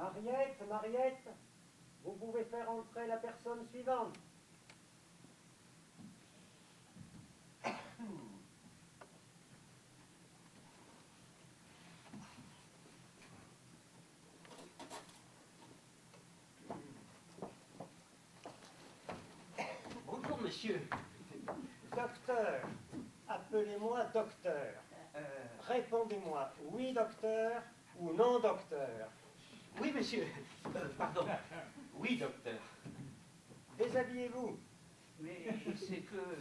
Mariette, Mariette, vous pouvez faire entrer la personne suivante. Bonjour, monsieur. Docteur, appelez-moi docteur. Répondez-moi, oui docteur ou non docteur. Oui, monsieur. Pardon. Oui, docteur. Déshabillez-vous. Mais c'est que...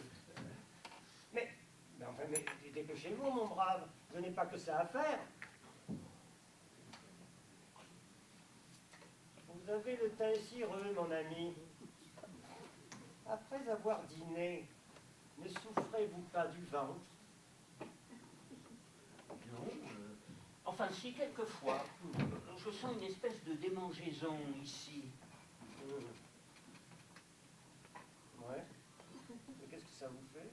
Mais enfin, mais dépêchez-vous, mon brave. Je n'ai pas que ça à faire. Vous avez le teint cireux, mon ami. Après avoir dîné, ne souffrez-vous pas du ventre? Non. Enfin, si, quelquefois. Je sens une espèce de démangeaison ici. Ouais. Mais qu'est-ce que ça vous fait?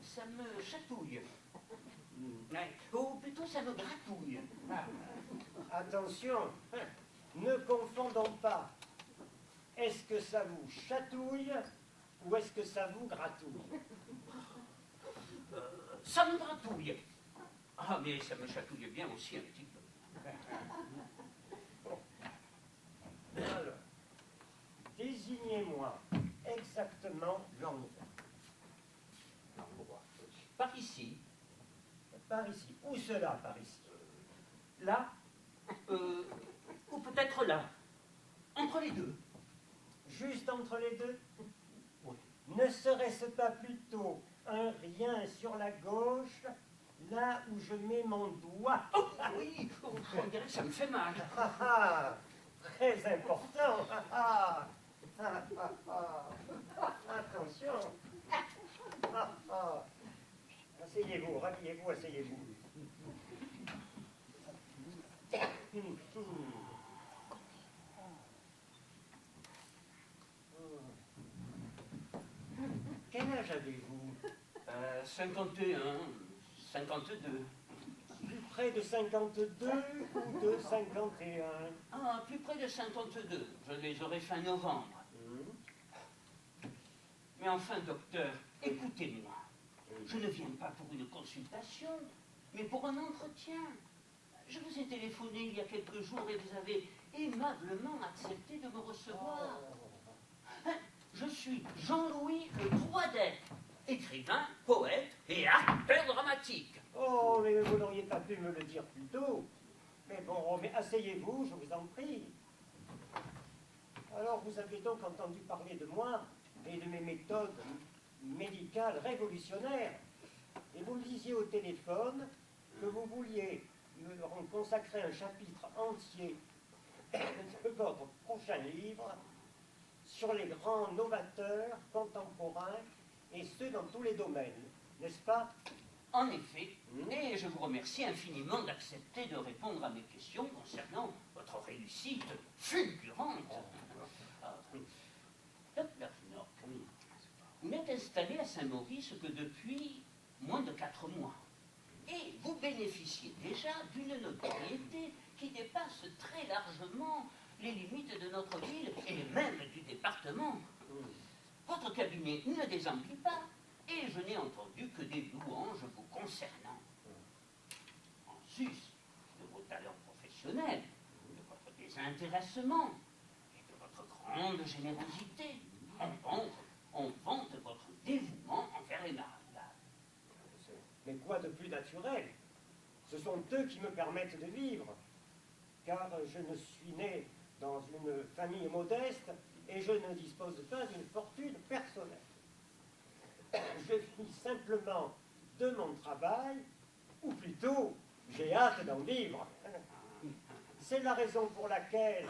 Ça me chatouille. Ouais. Ou plutôt, ça me gratouille. Attention, ne confondons pas. Est-ce que ça vous chatouille ou est-ce que ça vous gratouille? Ça me gratouille. Ah, mais ça me chatouille bien aussi un petit peu. Alors, désignez-moi exactement l'endroit. Par ici. Par ici. Où cela, par ici? Là. Ou peut-être là. Entre les deux. Juste entre les deux? Oui. Ne serait-ce pas plutôt un rien sur la gauche, là où je mets mon doigt? Oh, oui, on dirait que ça me fait mal. Très important. Attention. Asseyez-vous, rhabillez-vous, asseyez-vous. Quel âge avez-vous? 51, 52. Plus près de 52 ou de 51? Ah, plus près de 52. Je les aurai fin novembre. Mais enfin, docteur, écoutez-moi. Je ne viens pas pour une consultation, mais pour un entretien. Je vous ai téléphoné il y a quelques jours et vous avez aimablement accepté de me recevoir. Je suis Jean-Louis Le Troidet, écrivain, poète et acteur dramatique. Oh, mais vous n'auriez pas pu me le dire plus tôt. Mais bon, mais asseyez-vous, je vous en prie. Alors, vous avez donc entendu parler de moi et de mes méthodes médicales révolutionnaires. Et vous me disiez au téléphone que vous vouliez me consacrer un chapitre entier de votre prochain livre sur les grands novateurs contemporains, et ce dans tous les domaines, n'est-ce pas? En effet, et je vous remercie infiniment d'accepter de répondre à mes questions concernant votre réussite fulgurante. Docteur Schnock, vous n'êtes installé à Saint-Maurice que depuis moins de 4 mois. Et vous bénéficiez déjà d'une notoriété qui dépasse très largement les limites de notre ville et même du département. Votre cabinet ne désemplit pas, et je n'ai entendu que des louanges vous concernant. En sus de vos talents professionnels, de votre désintéressement et de votre grande générosité, on vante votre dévouement envers les malades. Mais quoi de plus naturel? Ce sont eux qui me permettent de vivre, car je ne suis né dans une famille modeste et je ne dispose pas d'une fortune personnelle. Je vis simplement de mon travail, ou plutôt, j'ai hâte d'en vivre. C'est la raison pour laquelle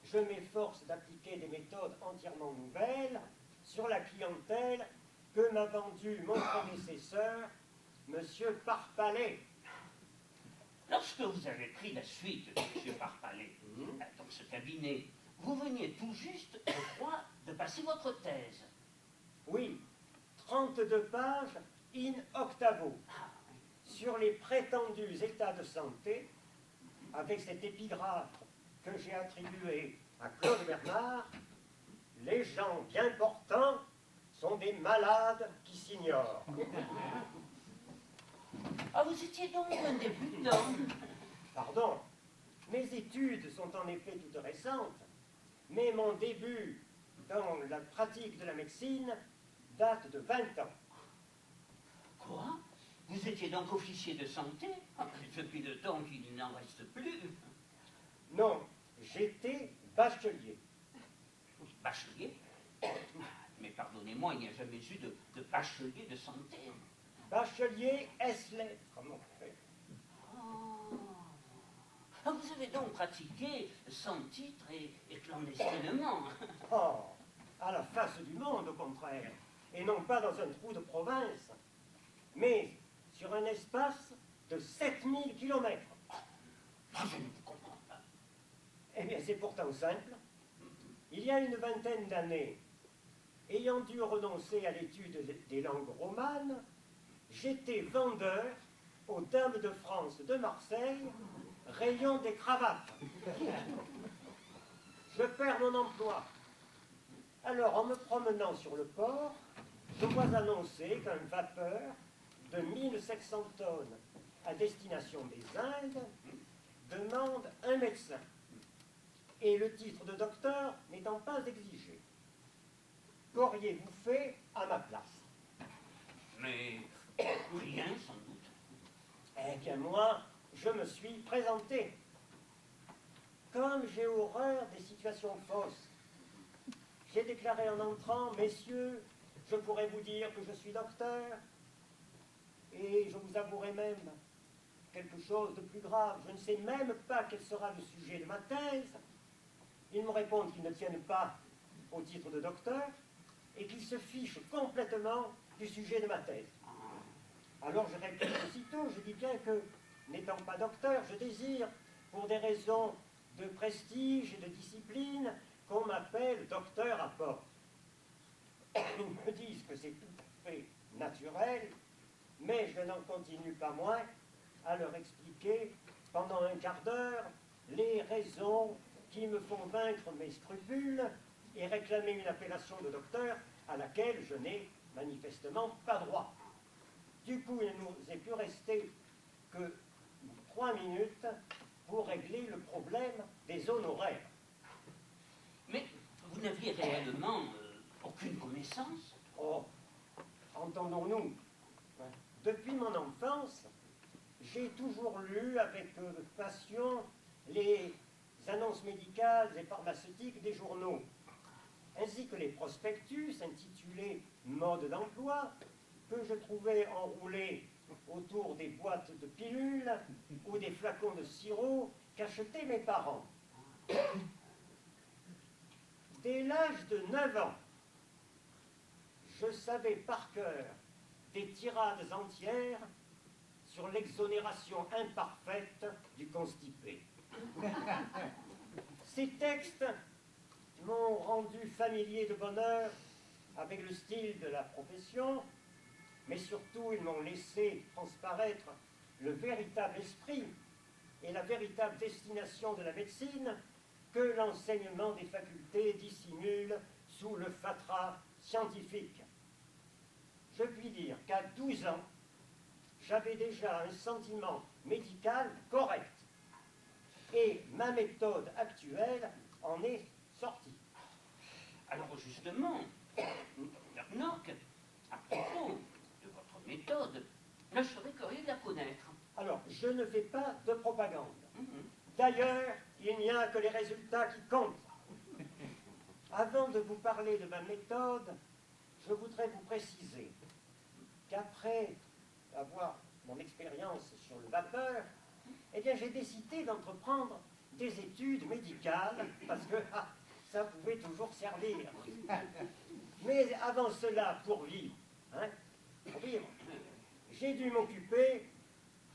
je m'efforce d'appliquer des méthodes entièrement nouvelles sur la clientèle que m'a vendue mon prédécesseur, Monsieur Parpalais. Lorsque vous avez pris la suite de M. Parpalais dans ce cabinet, vous veniez tout juste, je crois, de passer votre thèse. Oui, 32 pages in octavo, sur les prétendus états de santé, avec cette épigraphe que j'ai attribué à Claude Bernard, les gens bien portants sont des malades qui s'ignorent. Ah, vous étiez donc un débutant. Pardon, mes études sont en effet toutes récentes, mais mon début dans la pratique de la médecine date de 20 ans. Quoi? Vous étiez donc officier de santé? Depuis le temps qu'il n'en reste plus. Non, j'étais bachelier. Bachelier? Mais pardonnez-moi, il n'y a jamais eu de bachelier de santé. Bachelier S-lettres, mon frère. Oh. Ah, vous avez donc pratiqué sans titre et clandestinement. Oh, à la face du monde, au contraire, et non pas dans un trou de province, mais sur un espace de 7000 kilomètres. Ah, je ne vous comprends pas. Eh bien, c'est pourtant simple. Il y a une vingtaine d'années, ayant dû renoncer à l'étude des langues romanes, j'étais vendeur aux Dames de France de Marseille, rayon des cravates. Je perds mon emploi. Alors, en me promenant sur le port, je vois annoncer qu'un vapeur de 1700 tonnes à destination des Indes demande un médecin. Et le titre de docteur n'étant pas exigé. Qu'auriez-vous fait à ma place? Mais rien, sans doute. Eh bien, moi, je me suis présenté. Comme j'ai horreur des situations fausses, j'ai déclaré en entrant, messieurs, je pourrais vous dire que je suis docteur, et je vous avouerai même quelque chose de plus grave. Je ne sais même pas quel sera le sujet de ma thèse. Ils me répondent qu'ils ne tiennent pas au titre de docteur et qu'ils se fichent complètement du sujet de ma thèse. Alors je réponds aussitôt, je dis bien que, n'étant pas docteur, je désire, pour des raisons de prestige et de discipline, qu'on m'appelle docteur à port. Ils me disent que c'est tout à fait naturel, mais je n'en continue pas moins à leur expliquer pendant un quart d'heure les raisons qui me font vaincre mes scrupules et réclamer une appellation de docteur à laquelle je n'ai manifestement pas droit. Du coup, il ne nous est plus resté que 3 minutes pour régler le problème des honoraires. Mais vous n'aviez réellement aucune connaissance? Oh, entendons-nous, depuis mon enfance, j'ai toujours lu avec passion les annonces médicales et pharmaceutiques des journaux, ainsi que les prospectus intitulés « Mode d'emploi » que je trouvais enroulés autour des boîtes de pilules ou des flacons de sirop qu'achetaient mes parents. Dès l'âge de 9 ans, je savais par cœur des tirades entières sur l'exonération imparfaite du constipé. Ces textes m'ont rendu familier de bonheur avec le style de la profession, mais surtout ils m'ont laissé transparaître le véritable esprit et la véritable destination de la médecine que l'enseignement des facultés dissimule sous le fatras scientifique. Je puis dire qu'à 12 ans, j'avais déjà un sentiment médical correct. Et ma méthode actuelle en est sortie. Alors justement, Knock, à propos de votre méthode, je serais curieux de la connaître. Alors, je ne fais pas de propagande. D'ailleurs, il n'y a que les résultats qui comptent. Avant de vous parler de ma méthode, je voudrais vous préciser qu'après avoir mon expérience sur le vapeur, eh bien, j'ai décidé d'entreprendre des études médicales parce que ça pouvait toujours servir. Mais avant cela, pour vivre, j'ai dû m'occuper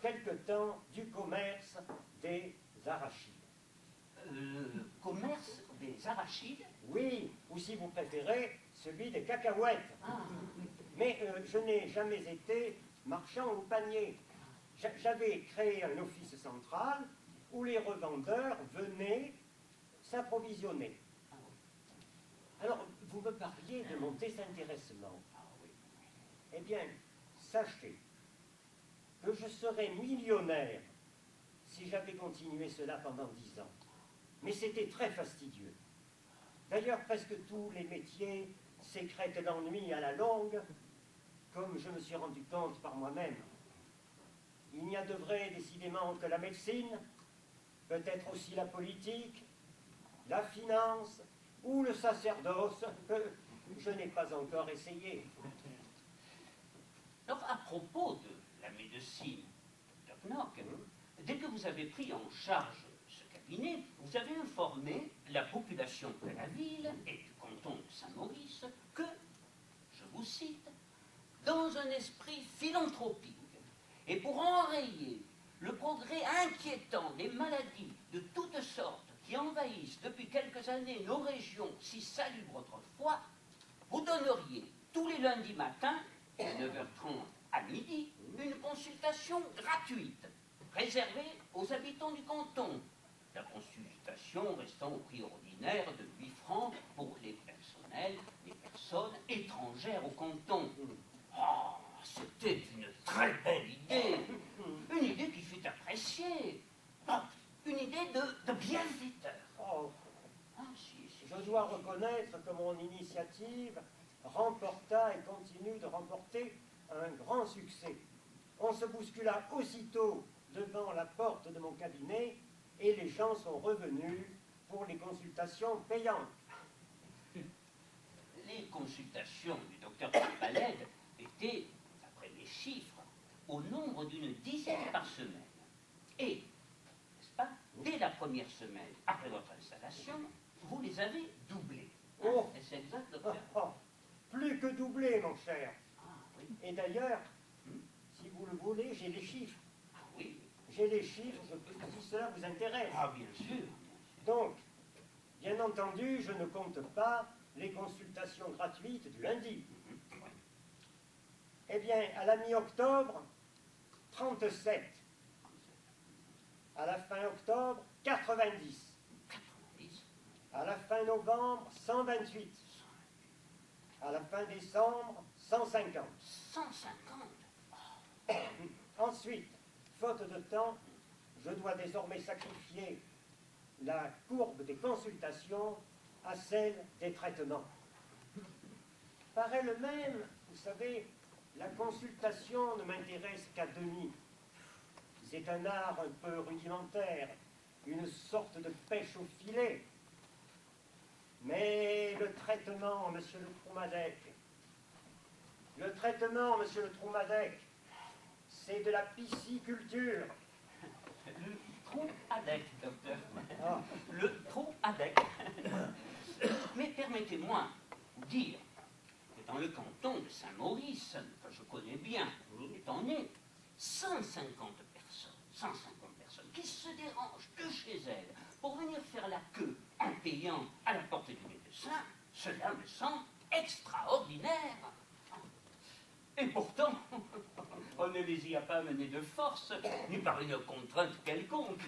quelque temps du commerce des arachides. Commerce des arachides? Oui, ou si vous préférez, celui des cacahuètes. Mais je n'ai jamais été marchand au panier. J'avais créé un office central où les revendeurs venaient s'approvisionner. Ah oui. Alors, vous me parliez de mon désintéressement. Ah oui. Eh bien, sachez que je serais millionnaire si j'avais continué cela pendant 10 ans. Mais c'était très fastidieux. D'ailleurs, presque tous les métiers sécrètent l'ennui à la longue, comme je me suis rendu compte par moi-même. Il n'y a de vrai, décidément, que la médecine, peut-être aussi la politique, la finance ou le sacerdoce, que je n'ai pas encore essayé. Alors, à propos de la médecine, Dr. Knock, dès que vous avez pris en charge ce cabinet, vous avez informé la population de la ville et du canton de Saint-Maurice que, je vous cite, dans un esprit philanthropique et pour enrayer le progrès inquiétant des maladies de toutes sortes qui envahissent depuis quelques années nos régions si salubres autrefois, vous donneriez tous les lundis matins, de 9h30 à midi, une consultation gratuite, réservée aux habitants du canton. La consultation restant au prix ordinaire de 8 francs pour les personnes étrangères au canton. Oh, c'était une très belle idée. Une idée qui fut appréciée. Oh, une idée de bienfaiteur. Oh, Ah, si. je dois reconnaître que mon initiative remporta et continue de remporter un grand succès. On se bouscula aussitôt devant la porte de mon cabinet et les gens sont revenus pour les consultations payantes. Les consultations du docteur Paled étaient, d'après les chiffres, au nombre d'une dizaine par semaine. Et, n'est-ce pas, dès la première semaine, après votre installation, vous les avez doublées. Hein? Oh. Est-ce exact, docteur? Plus que doublé, mon cher. Ah, oui. Et d'ailleurs, si vous le voulez, j'ai les chiffres. Ah, oui. J'ai les chiffres, si cela vous intéresse. Ah, bien sûr. Donc, bien entendu, je ne compte pas les consultations gratuites du lundi. Eh bien, à la mi-octobre, 37. À la fin octobre, 90. 90. À la fin novembre, 128. À la fin décembre, 150. 150. Ensuite, faute de temps, je dois désormais sacrifier la courbe des consultations à celle des traitements. Par elle-même, vous savez, la consultation ne m'intéresse qu'à demi. C'est un art un peu rudimentaire, une sorte de pêche au filet. Mais le traitement, monsieur le Troumadec, c'est de la pisciculture. Le trou adec, docteur. Ah. Le trou adec. Mais permettez-moi de vous dire que dans le canton de Saint-Maurice, que je connais bien, étant né, 150 personnes qui se dérangent de chez elles pour venir faire la queue en payant à la porte du médecin, cela me semble extraordinaire. Et pourtant, on ne les y a pas menés de force, ni par une contrainte quelconque.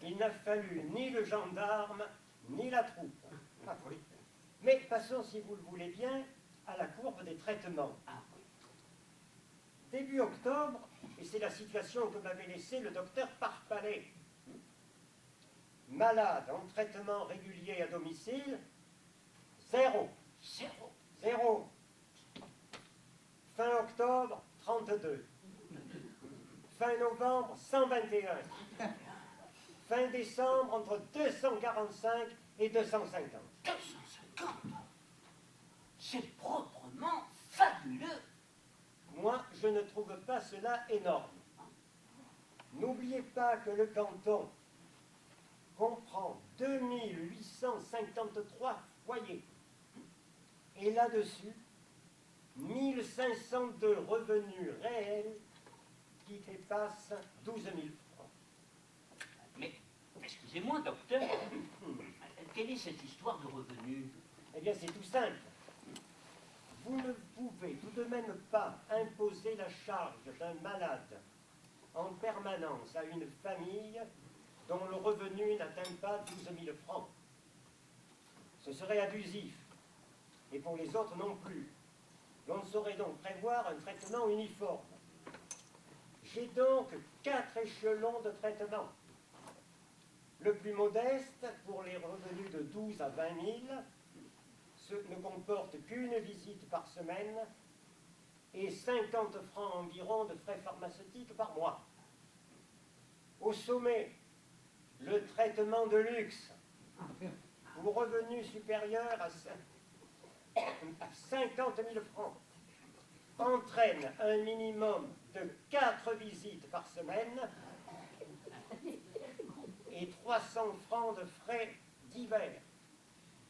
Il n'a fallu ni le gendarme, ni la troupe. Ah, oui. Mais passons, si vous le voulez bien, à la courbe des traitements. Ah oui. Début octobre, et c'est la situation que m'avait laissée le docteur Parpalais. Malade en traitement régulier à domicile, 0. 0. Fin octobre, 32. Fin novembre, 121. Fin décembre, entre 245 et 250. 250. C'est proprement fabuleux. Moi, je ne trouve pas cela énorme. N'oubliez pas que le canton comprend 2853 foyers. Et là-dessus, 1502 revenus réels qui dépassent 12 000 francs. Mais, excusez-moi, docteur, quelle est cette histoire de revenus? Eh bien, c'est tout simple. Vous ne pouvez tout de même pas imposer la charge d'un malade en permanence à une famille dont le revenu n'atteint pas 12 000 francs. Ce serait abusif. Et pour les autres non plus. On ne saurait donc prévoir un traitement uniforme. J'ai donc 4 échelons de traitement. Le plus modeste, pour les revenus de 12 à 20 000, ne comporte qu'une visite par semaine et 50 francs environ de frais pharmaceutiques par mois. Au sommet, le traitement de luxe, pour revenus supérieurs à 50 000 francs, entraîne un minimum de 4 visites par semaine et 300 francs de frais divers.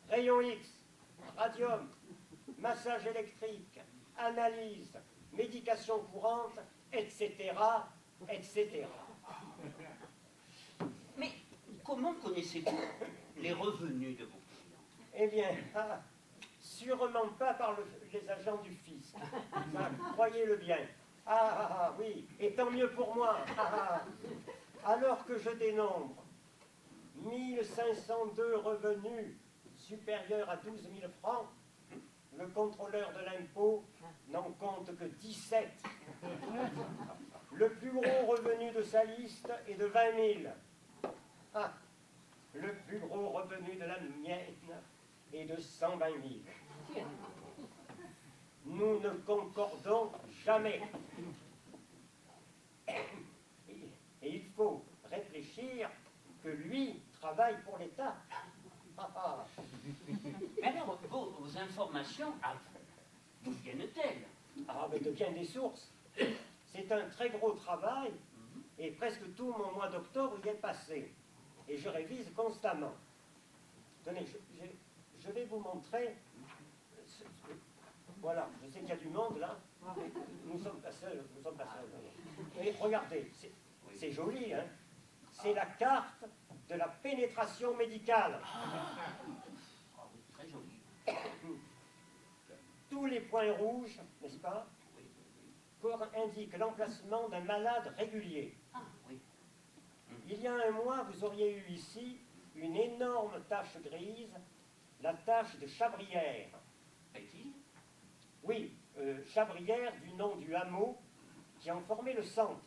Rayon X, radium, massage électrique, analyse, médication courante, etc., etc. Mais comment connaissez-vous les revenus de vos clients? Eh bien, sûrement pas par les agents du fisc. Ça, croyez-le bien. Oui, et tant mieux pour moi. Alors que je dénombre 1502 revenus supérieurs à 12 000 francs, le contrôleur de l'impôt n'en compte que 17. Le plus gros revenu de sa liste est de 20 000. Le plus gros revenu de la mienne est de 120 000. Nous ne concordons jamais. Et il faut réfléchir que lui travaille pour l'État. Mais alors, vos informations, d'où viennent-elles? Mais de bien des sources. C'est un très gros travail, et presque tout mon mois d'octobre y est passé. Et je révise constamment. Tenez, je vais vous montrer. Voilà, je sais qu'il y a du monde là. Nous ne sommes pas seuls, nous sommes pas seuls. Et regardez, c'est joli, hein. C'est la carte de la pénétration médicale. Oui, très joli. Tous les points rouges, n'est-ce pas, indiquent l'emplacement d'un malade régulier. Oui. Il y a un mois, vous auriez eu ici une énorme tache grise, la tache de Chabrière. Est-il? Oui, Chabrière du nom du hameau qui en formait le centre.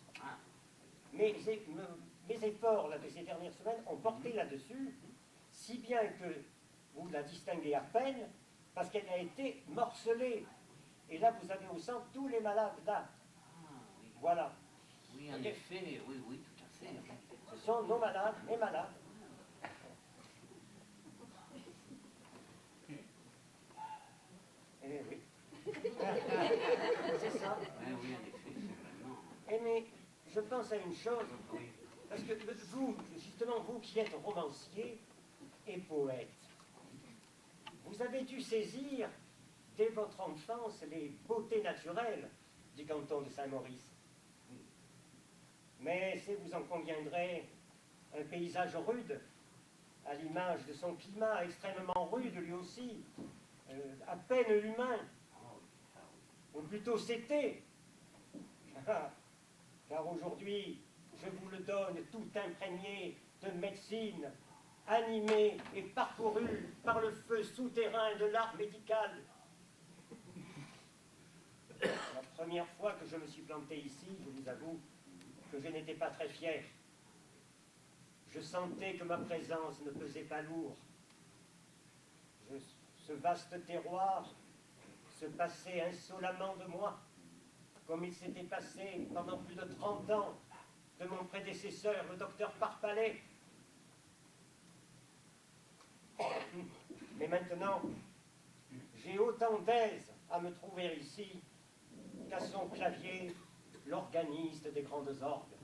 Mes efforts là, de ces dernières semaines ont porté là-dessus, si bien que vous la distinguez à peine, parce qu'elle a été morcelée. Et là, vous avez au centre tous les malades là. Oui. Voilà. Oui, en effet, oui, tout à fait. Ce sont nos malades, mes malades. Eh oui. C'est ça. Oui, en effet, c'est vraiment... Mais je pense à une chose, Oui. parce que vous, justement, vous qui êtes romancier et poète, vous avez dû saisir, dès votre enfance, les beautés naturelles du canton de Saint-Maurice. Mais c'est, vous en conviendrez, un paysage rude, à l'image de son climat extrêmement rude lui aussi, à peine humain, ou plutôt c'était. Car aujourd'hui, je vous le donne tout imprégné de médecine, animé et parcouru par le feu souterrain de l'art médical. La première fois que je me suis planté ici, je vous avoue que je n'étais pas très fier. Je sentais que ma présence ne pesait pas lourd. Ce vaste terroir se passait insolemment de moi, comme il s'était passé pendant plus de 30 ans de mon prédécesseur, le docteur Parpalais. Mais maintenant, j'ai autant d'aise à me trouver ici qu'à son clavier, l'organiste des grandes orgues.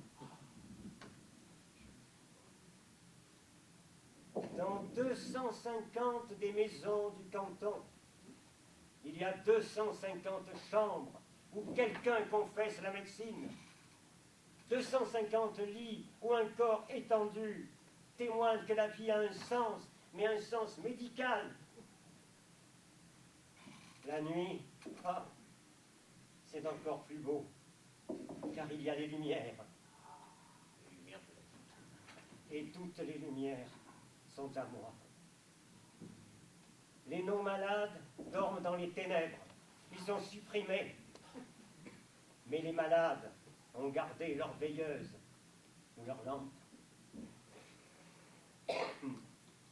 Dans 250 des maisons du canton, il y a 250 chambres où quelqu'un confesse la médecine. 250 lits où un corps étendu témoigne que la vie a un sens, mais un sens médical. La nuit, c'est encore plus beau, car il y a les lumières. Et toutes les lumières sont à moi. Les non-malades dorment dans les ténèbres. Ils sont supprimés. Mais les malades ont gardé leur veilleuse ou leur lampe.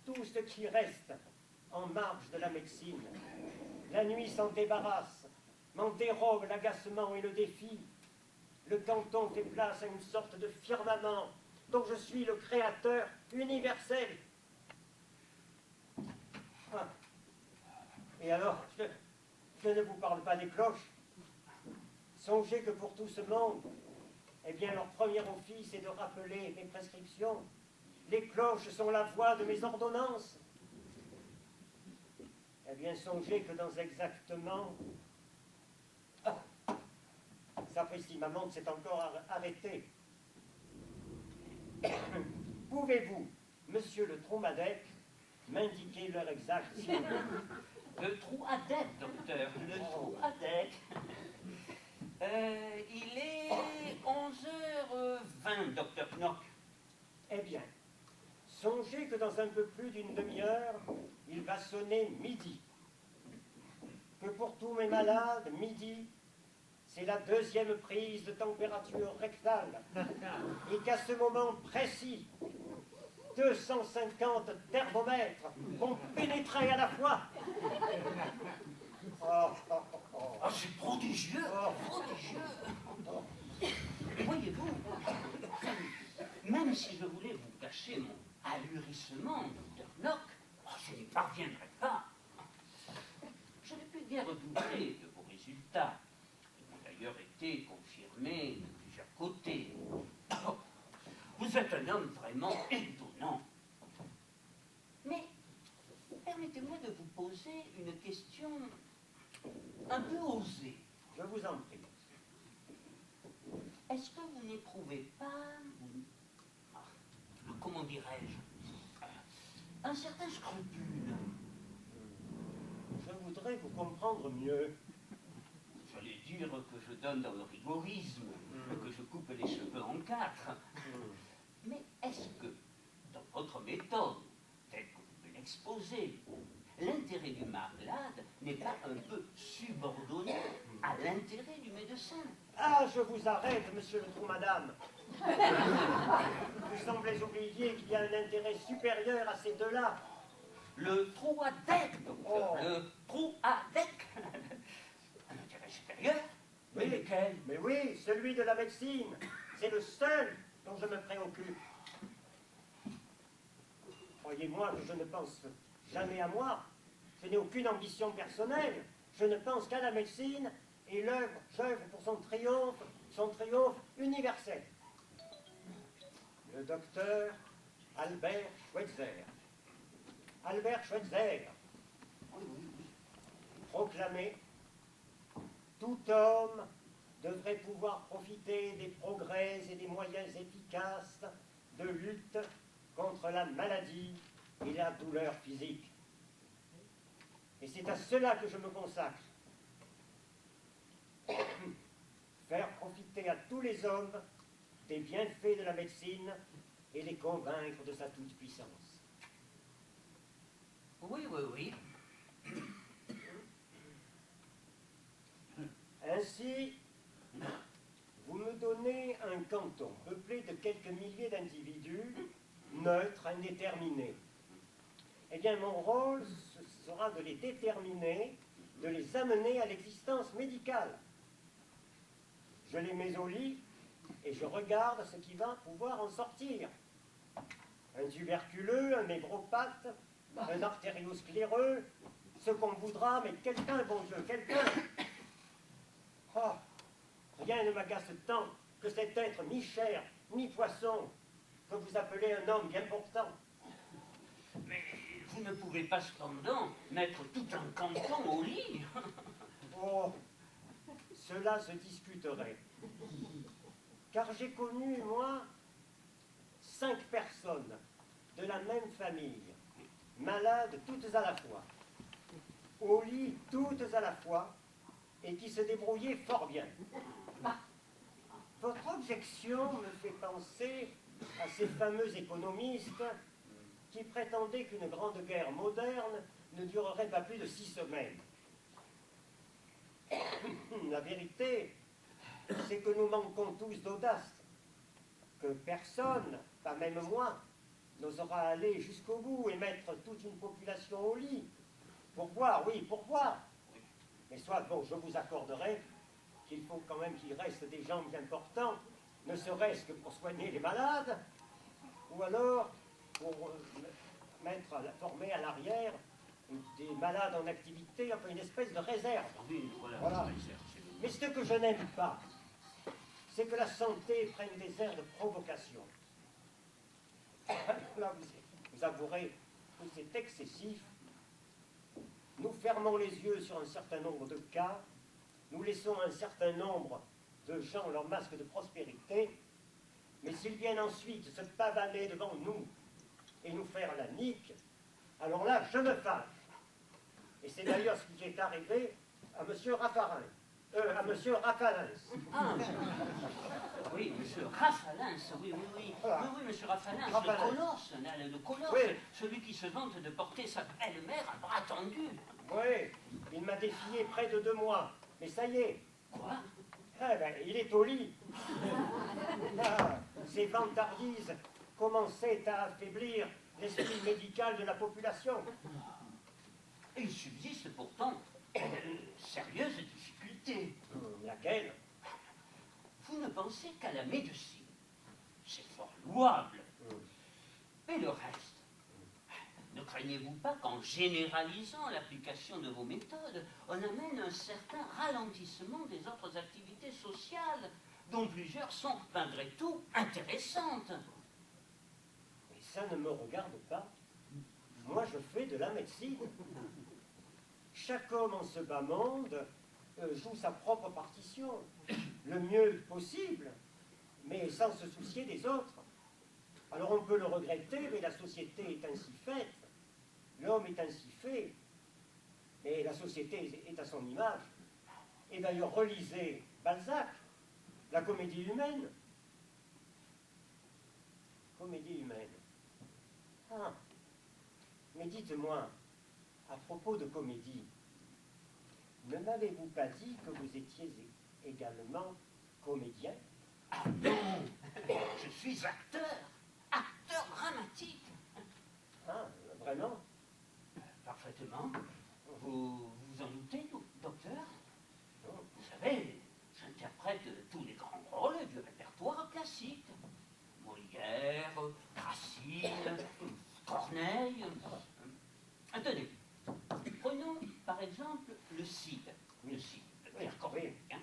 Tout ce qui reste en marge de la médecine, la nuit s'en débarrasse, m'en dérobe l'agacement et le défi. Le canton fait place à une sorte de firmament dont je suis le créateur universel. Ah. Et alors, je ne vous parle pas des cloches. Songez que pour tout ce monde, eh bien, leur premier office est de rappeler mes prescriptions. Les cloches sont la voix de mes ordonnances. Eh bien, songez que dans exactement... Ah, sapristi, ma montre s'est encore arrêtée. Pouvez-vous, monsieur le Tromadec, m'indiquer l'heure exacte, s'il vous plaît? Le Troadec, docteur, le Troadec. Il est 11h20, docteur Knock. Eh bien, songez que dans un peu plus d'une demi-heure, il va sonner midi. Que pour tous mes malades, midi, c'est la deuxième prise de température rectale. Et qu'à ce moment précis, 250 thermomètres vont pénétrer à la fois. Oh, c'est prodigieux, prodigieux. Voyez-vous, même si je voulais vous cacher mon ahurissement, docteur Knock, je n'y parviendrai pas. Je n'ai pu guère douter de vos résultats, qui ont d'ailleurs été confirmés de plusieurs côtés. Oh, vous êtes un homme vraiment étonnant. Mais permettez-moi de vous poser une question un peu osée. Je vous en prie. Est-ce que vous n'éprouvez pas, comment dirais-je, un certain scrupule? Je voudrais vous comprendre mieux. J'allais dire que je donne dans le rigorisme, que je coupe les cheveux en quatre. Mais est-ce que, dans votre méthode, telle que vous me l'exposez, l'intérêt du malade n'est pas un peu subordonné à l'intérêt du médecin? Ah, je vous arrête, monsieur le trou, madame. Vous semblez oublier qu'il y a un intérêt supérieur à ces deux-là. Le Troadec, docteur, le Troadec. Un intérêt supérieur? Mais lequel? Mais oui, celui de la médecine. C'est le seul dont je me préoccupe. Croyez-moi que je ne pense jamais à moi. Je n'ai aucune ambition personnelle. Je ne pense qu'à la médecine et j'œuvre pour son triomphe universel. Le docteur Albert Schweitzer. Albert Schweitzer, proclamé, tout homme devrait pouvoir profiter des progrès et des moyens efficaces de lutte contre la maladie et la douleur physique. Et c'est à cela que je me consacre. Faire profiter à tous les hommes des bienfaits de la médecine et les convaincre de sa toute-puissance. Oui, oui, oui. Ainsi, vous me donnez un canton peuplé de quelques milliers d'individus, neutres, indéterminés. Eh bien, mon rôle sera de les déterminer, de les amener à l'existence médicale. Je les mets au lit et je regarde ce qui va pouvoir en sortir. Un tuberculeux, un névropathe, un artérioscléreux, ce qu'on voudra, mais quelqu'un, bon Dieu, quelqu'un. Oh, rien ne m'agace tant que cet être ni chair, ni poisson, que vous appelez un homme bien portant. Mais vous ne pouvez pas cependant mettre tout un canton au lit. Oh, cela se discuterait. Car j'ai connu, moi, 5 personnes de la même famille, malades toutes à la fois, au lit toutes à la fois, et qui se débrouillaient fort bien. Votre objection me fait penser à ces fameux économistes qui prétendaient qu'une grande guerre moderne ne durerait pas plus de 6 semaines. La vérité, c'est que nous manquons tous d'audace, que personne, pas même moi, n'osera aller jusqu'au bout et mettre toute une population au lit. Pour voir, oui, pour voir. Mais soit, bon, je vous accorderai qu'il faut quand même qu'il reste des gens importants, ne serait-ce que pour soigner les malades, ou alors pour former à l'arrière des malades en activité, enfin une espèce de réserve. Oui, voilà. Voilà. Mais ce que je n'aime pas, c'est que la santé prenne des airs de provocation. Là, vous avouerez que c'est excessif. Nous fermons les yeux sur un certain nombre de cas, nous laissons un certain nombre de gens leur masque de prospérité, mais s'ils viennent ensuite se pavaner devant nous et nous faire la nique, alors là, je me fâche. Et c'est d'ailleurs ce qui est arrivé à M. Raffarin, à M. Raffalins. Ah, oui, M. Raffalins, oui, oui, oui. Voilà. Oui, oui, M. Raffalins, Raffalins. le colosse, Oui. celui qui se vante de porter sa belle-mère à bras tendus. Oui, il m'a défié près de 2 mois, mais ça y est. Quoi? Eh ben, il est au lit. Ah, ces vantardises commençaient à affaiblir l'esprit médical de la population. Il subsiste pourtant une sérieuse difficulté. Laquelle? Vous ne pensez qu'à la médecine. C'est fort louable. Mais le reste, ne craignez-vous pas qu'en généralisant l'application de vos méthodes, on amène un certain ralentissement des autres activités sociales, dont plusieurs sont, malgré tout, intéressantes? Mais ça ne me regarde pas. Moi, je fais de la médecine. Chaque homme en ce bas monde joue sa propre partition, le mieux possible, mais sans se soucier des autres. Alors on peut le regretter, mais la société est ainsi faite. L'homme est ainsi fait, mais la société est à son image. Et d'ailleurs, relisez Balzac, la comédie humaine. Comédie humaine. Ah, mais dites-moi, à propos de comédie, ne m'avez-vous pas dit que vous étiez également comédien? Ah non, je suis acteur dramatique. Ah, vraiment? Parfaitement. Vous vous en doutez, docteur? Non. Vous savez, j'interprète tous les grands rôles du répertoire classique. Molière, Racine, Corneille. Tenez, prenons par exemple le Cid. Le Cid, le père Corneille. Hein.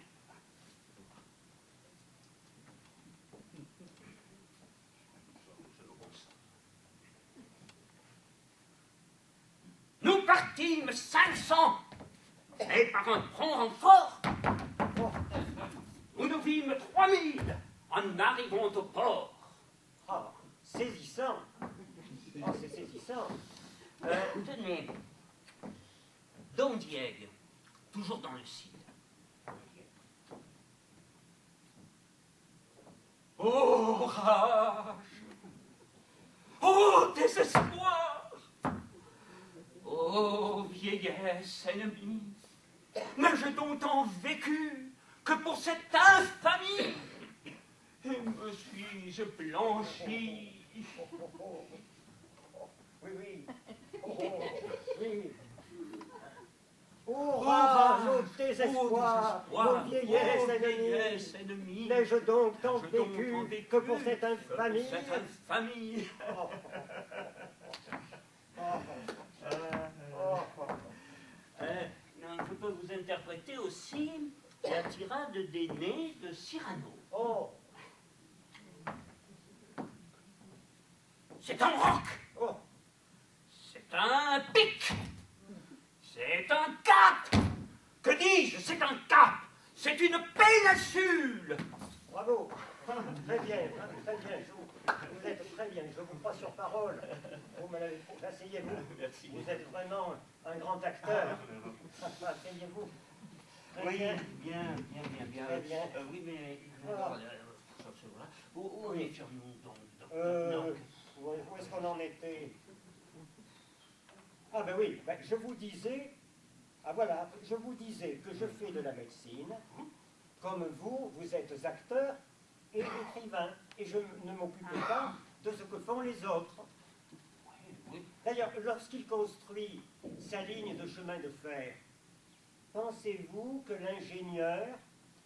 Nous partîmes 500, et par un prompt renfort, nous nous vîmes 3000 en arrivant au port. Ah, saisissant. Ah, c'est saisissant. Tenez, Don Diego, toujours dans le Cid. Oh rage! Oh désespoir! Oh vieillesse ennemie! Mais j'ai donc tant vécu que pour cette infamie! Et me suis-je blanchi? Oui, oui. Oui. Oh, rage, ô désespoir, ô vieillesse ennemie, n'ai-je donc tant vécu que pour cette infamie? Oh. Non, je peux vous interpréter aussi la tirade des nez de Cyrano. Oh. C'est un roc! Oh. C'est un pic! C'est un cap! Que dis-je? C'est un cap! C'est une péninsule! Bravo. Très bien, très bien. Vous êtes très bien, je vous crois sur parole. Vous me l'avez... Asseyez-vous. Merci. Vous êtes vraiment un grand acteur. Asseyez-vous. Très Oui, bien. bien. Très bien. Oui, mais... Ah. Où en étions-nous donc? Où est-ce qu'on en était? Ah ben oui, ben, je vous disais, ah voilà, je vous disais que je fais de la médecine, comme vous, vous êtes acteur et écrivain, et je ne m'occupe pas de ce que font les autres. Oui, oui. D'ailleurs, lorsqu'il construit sa ligne de chemin de fer, pensez-vous que l'ingénieur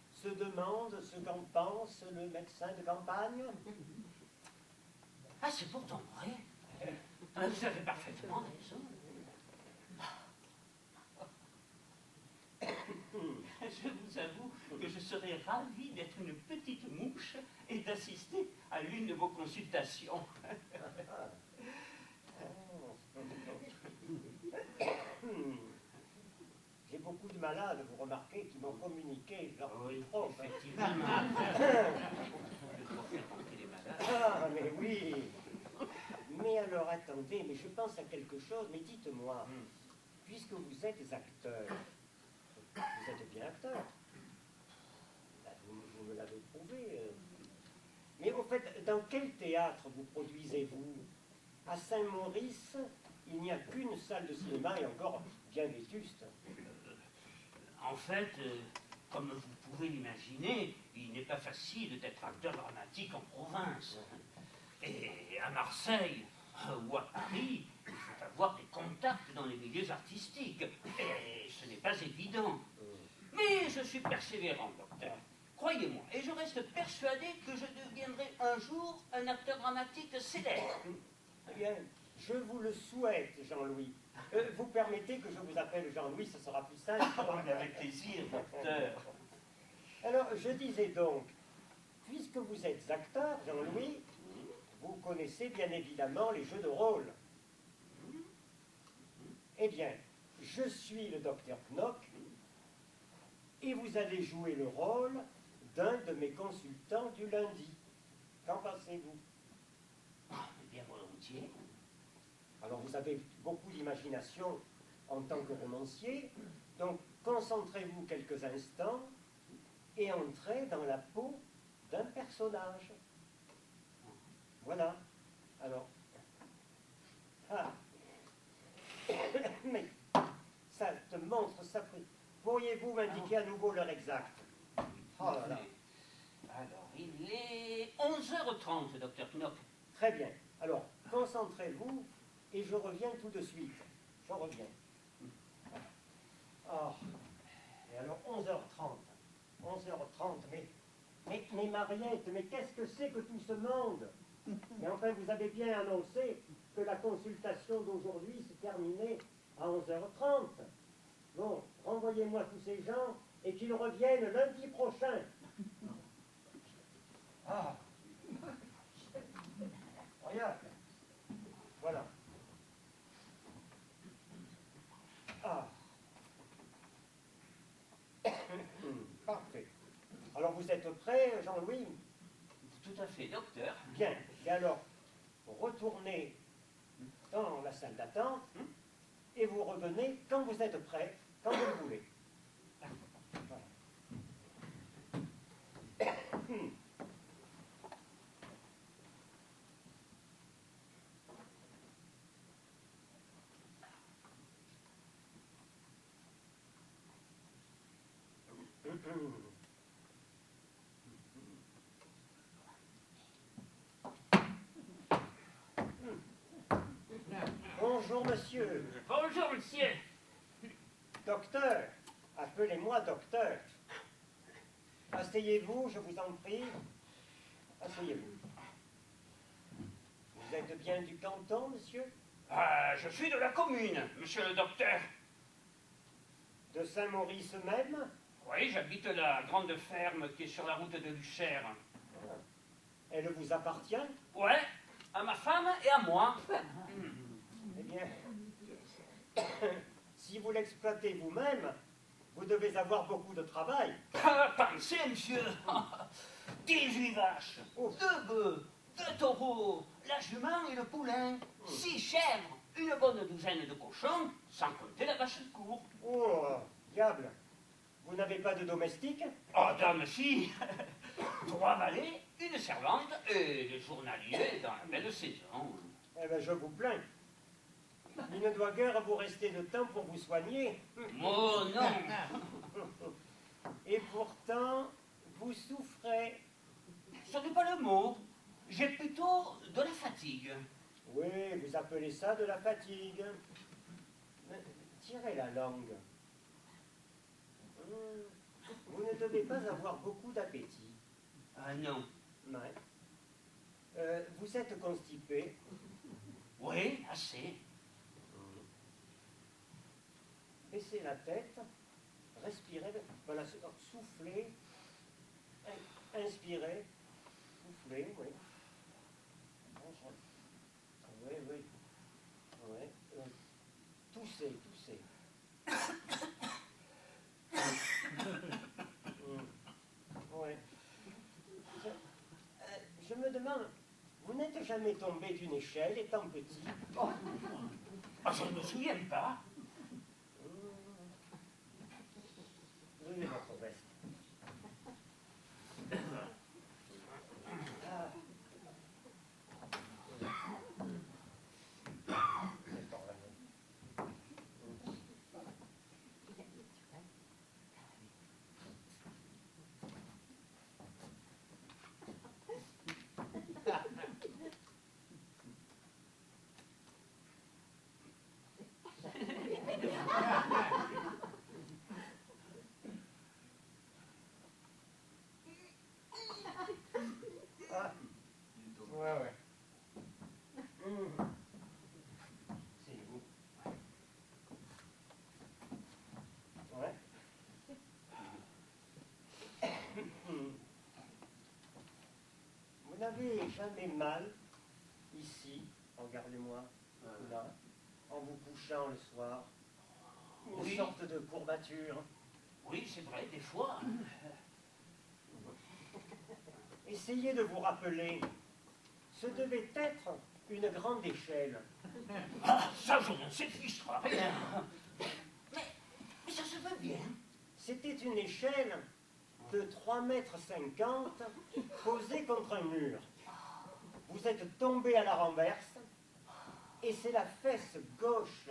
se demande ce qu'en pense le médecin de campagne? Ah, c'est pourtant vrai. Vous avez parfaitement raison. Je vous avoue que je serais ravi d'être une petite mouche et d'assister à l'une de vos consultations. J'ai beaucoup de malades, vous remarquez, qui m'ont communiqué leur Oui, propre. effectivement. Ah, mais oui. Mais alors, attendez, mais je pense à quelque chose, mais dites-moi, puisque vous êtes acteur, vous êtes bien acteur. Ben, vous me l'avez prouvé. Mais au fait, dans quel théâtre vous produisez-vous? À Saint-Maurice, il n'y a qu'une salle de cinéma et encore bien vétuste. En fait, comme vous pouvez l'imaginer, il n'est pas facile d'être acteur dramatique en province. Et à Marseille ou à Paris, il faut avoir des contacts dans les milieux artistiques. Et ce n'est pas évident. Mais je suis persévérant, docteur. Croyez-moi, et je reste persuadé que je deviendrai un jour un acteur dramatique célèbre. Eh bien, je vous le souhaite, Jean-Louis. Vous permettez que je vous appelle Jean-Louis, ce sera plus simple. Mais avec plaisir, docteur. Alors, je disais donc, puisque vous êtes acteur, Jean-Louis, vous connaissez bien évidemment les jeux de rôle. Eh bien, je suis le docteur Knock et vous allez jouer le rôle d'un de mes consultants du lundi. Qu'en pensez-vous? Bien volontiers. Alors, vous avez beaucoup d'imagination en tant que romancier, donc concentrez-vous quelques instants et entrez dans la peau d'un personnage. Voilà. Alors. Ah. Mais ça te montre ça. Pourriez-vous m'indiquer à nouveau l'heure exacte? Oh là là. Alors, il est 11h30, docteur Knock. Très bien. Alors, concentrez-vous et je reviens tout de suite. Je reviens. Oh. Et alors, 11h30. 11h30, mais Mariette, mais qu'est-ce que c'est que tout ce monde? Mais enfin, vous avez bien annoncé que la consultation d'aujourd'hui se terminait à 11h30. Bon, renvoyez-moi tous ces gens et qu'ils reviennent lundi prochain. Ah. Regarde. Voilà. Ah. Parfait. Alors vous êtes prêt, Jean-Louis? Tout à fait, docteur. Bien. Et alors, retournez dans la salle d'attente et vous revenez quand vous êtes prêt, quand vous le voulez. Voilà. Bonjour, monsieur. Bonjour, monsieur. Docteur, appelez-moi docteur. Asseyez-vous, je vous en prie. Asseyez-vous. Vous êtes bien du canton, monsieur? Je suis de la commune, monsieur le docteur. De Saint-Maurice même? Oui, j'habite la grande ferme qui est sur la route de Luchère. Elle vous appartient? Ouais, à ma femme et à moi. Eh bien, si vous l'exploitez vous-même, vous devez avoir beaucoup de travail. Pensez, monsieur. 18 vaches, 2 bœufs, 2 taureaux, la jument et le poulain, 6 chèvres, une bonne douzaine de cochons, sans compter la vache de cour. Oh, diable. Vous n'avez pas de domestique? Oh, dame, si. 3 valets, une servante et des journaliers dans la belle saison. Eh bien, je vous plains. Il ne doit guère vous rester de temps pour vous soigner. Oh non. Et pourtant, vous souffrez. Ce n'est pas le mot. J'ai plutôt de la fatigue. Oui, vous appelez ça de la fatigue. Mais tirez la langue. Vous ne devez pas avoir beaucoup d'appétit. Ah non. Ouais. Vous êtes constipé. Oui, assez. Baissez la tête. Respirez. Voilà, soufflez. Inspirez. Soufflez, oui. Oui, oui. Ouais. Toussez, toussez. Ouais. Je me demande, vous n'êtes jamais tombé d'une échelle étant petit? Oh. Ah, je ne me souviens pas. Oui, votre veste. Ah. Ouais, ouais. C'est vous. Ouais. Vous n'avez jamais mal ici, regardez-moi, là, en vous couchant le soir, une Oui. sorte de courbature. Oui, c'est vrai, des fois. Essayez de vous rappeler, ce devait être une grande échelle. Ah, ça, je ne sais fiche rien. Mais ça se veut bien. C'était une échelle de 3,50 m posée contre un mur. Vous êtes tombé à la renverse et c'est la fesse gauche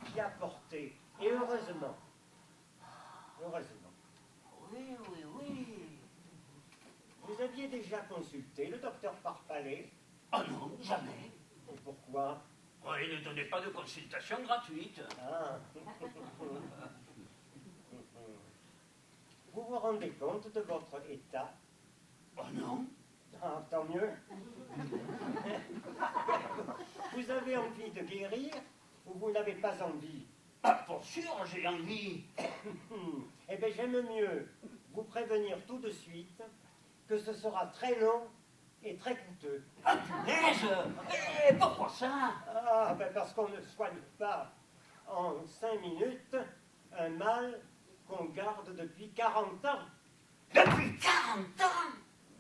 qui a porté. Et heureusement. Heureusement. Oui, oui, oui. Vous aviez déjà consulté le docteur Parpalais? Ah non, jamais. Et pourquoi? Oh, il ne donnait pas de consultation gratuite. Ah. Vous vous rendez compte de votre état? Oh non. Ah, tant mieux. Vous avez envie de guérir ou vous n'avez pas envie? Ah, pour sûr, j'ai envie. Eh bien, j'aime mieux vous prévenir tout de suite que ce sera très long et très coûteux. Ah, punaise! Et pourquoi ça? Ah, ben parce qu'on ne soigne pas en 5 minutes un mal qu'on garde depuis 40 ans. Depuis 40 ans?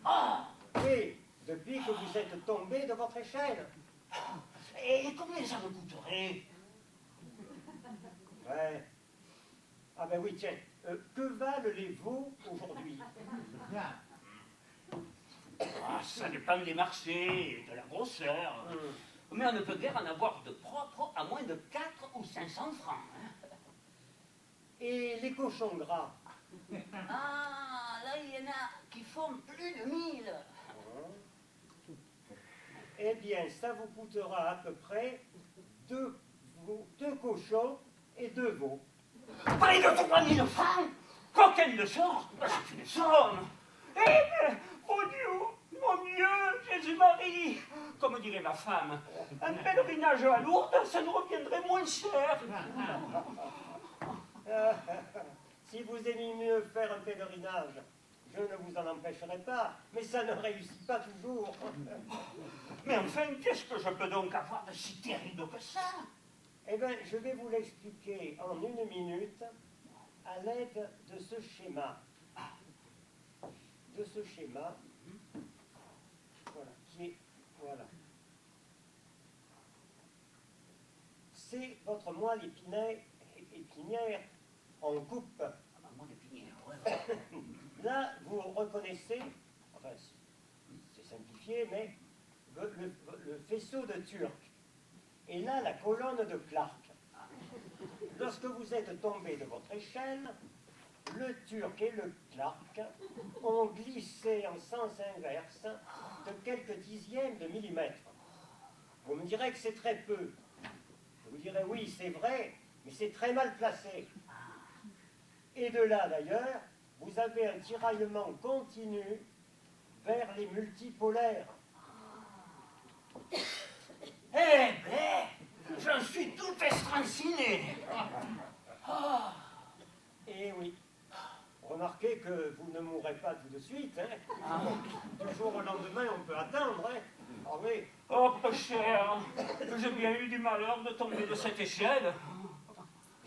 Oh! Oui, depuis que vous êtes tombé de votre échelle. Et combien ça me coûterait? Ouais. Ah ben oui, tiens, que valent les veaux aujourd'hui? Ah, ça dépend des marchés, de la grosseur. Mais on ne peut guère en avoir de propre à moins de 400 ou 500 francs. Hein. Et les cochons gras? Ah, là, il y en a qui font plus de 1000. Eh bien, ça vous coûtera à peu près deux cochons et 2 veaux. Près de 3000 francs? Quand elle le sort, c'est une somme. Eh, mon Dieu, mon Dieu, Jésus-Marie, comme dirait ma femme, un pèlerinage à Lourdes, ça nous reviendrait moins cher. Si vous aimez mieux faire un pèlerinage, je ne vous en empêcherai pas, mais ça ne réussit pas toujours. Mais enfin, qu'est-ce que je peux donc avoir de si terrible que ça? Eh bien, je vais vous l'expliquer en 1 minute à l'aide de ce schéma. De ce schéma, voilà, qui est, voilà. C'est votre moelle épinière en coupe. Ah, bah, moi, l'épinière, ouais. Là, vous reconnaissez, enfin, c'est simplifié, mais le faisceau de Turc. et là la colonne de Clark. Lorsque vous êtes tombé de votre échelle, le Turc et le Clark ont glissé en sens inverse de quelques dixièmes de millimètre. Vous me direz que c'est très peu. Je vous dirai oui, c'est vrai, mais c'est très mal placé. Et de là, d'ailleurs, vous avez un tiraillement continu vers les multipolaires. Eh ben, j'en suis tout estranciné. Et oui, remarquez que vous ne mourrez pas tout de suite. Hein. Du jour au lendemain, on peut attendre. Hein. Ah oui. Oh, peu cher, j'ai bien eu du malheur de tomber de cette échelle.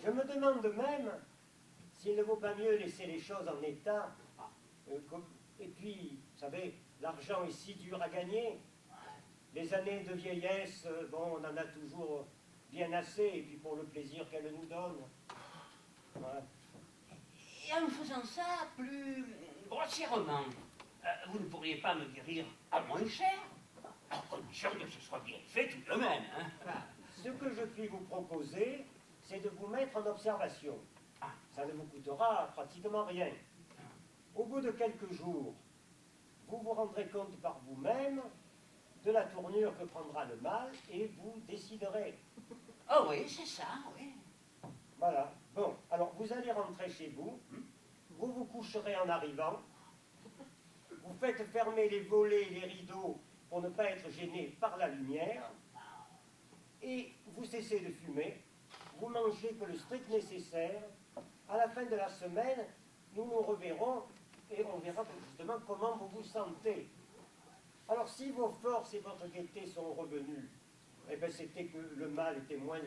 Je me demande même s'il ne vaut pas mieux laisser les choses en état. Et puis, vous savez, l'argent est si dur à gagner. Les années de vieillesse, bon, on en a toujours bien assez, et puis pour le plaisir qu'elles nous donnent. Ouais. Et en faisant ça plus grossièrement, vous ne pourriez pas me guérir à moins cher, à condition que ce soit bien fait tout de même. Hein. Ce que je puis vous proposer, c'est de vous mettre en observation. Ça ne vous coûtera pratiquement rien. Au bout de quelques jours, vous vous rendrez compte par vous-même de la tournure que prendra le mal et vous déciderez. Oh oui, c'est ça, oui. Voilà. Bon, alors vous allez rentrer chez vous, vous vous coucherez en arrivant, vous faites fermer les volets et les rideaux pour ne pas être gêné par la lumière, et vous cessez de fumer, vous mangez que le strict nécessaire. À la fin de la semaine, nous nous reverrons et on verra justement comment vous vous sentez. Alors si vos forces et votre gaieté sont revenues, eh bien c'était que le mal était moins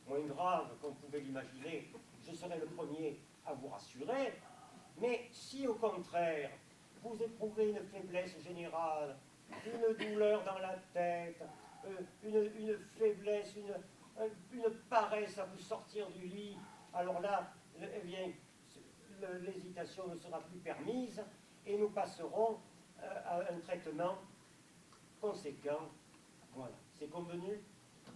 grave qu'on pouvait l'imaginer. Je serai le premier à vous rassurer. Mais si au contraire, vous éprouvez une faiblesse générale, une douleur dans la tête, une faiblesse, une paresse à vous sortir du lit, alors là, eh bien, l'hésitation ne sera plus permise et nous passerons à un traitement conséquent. Voilà. C'est convenu?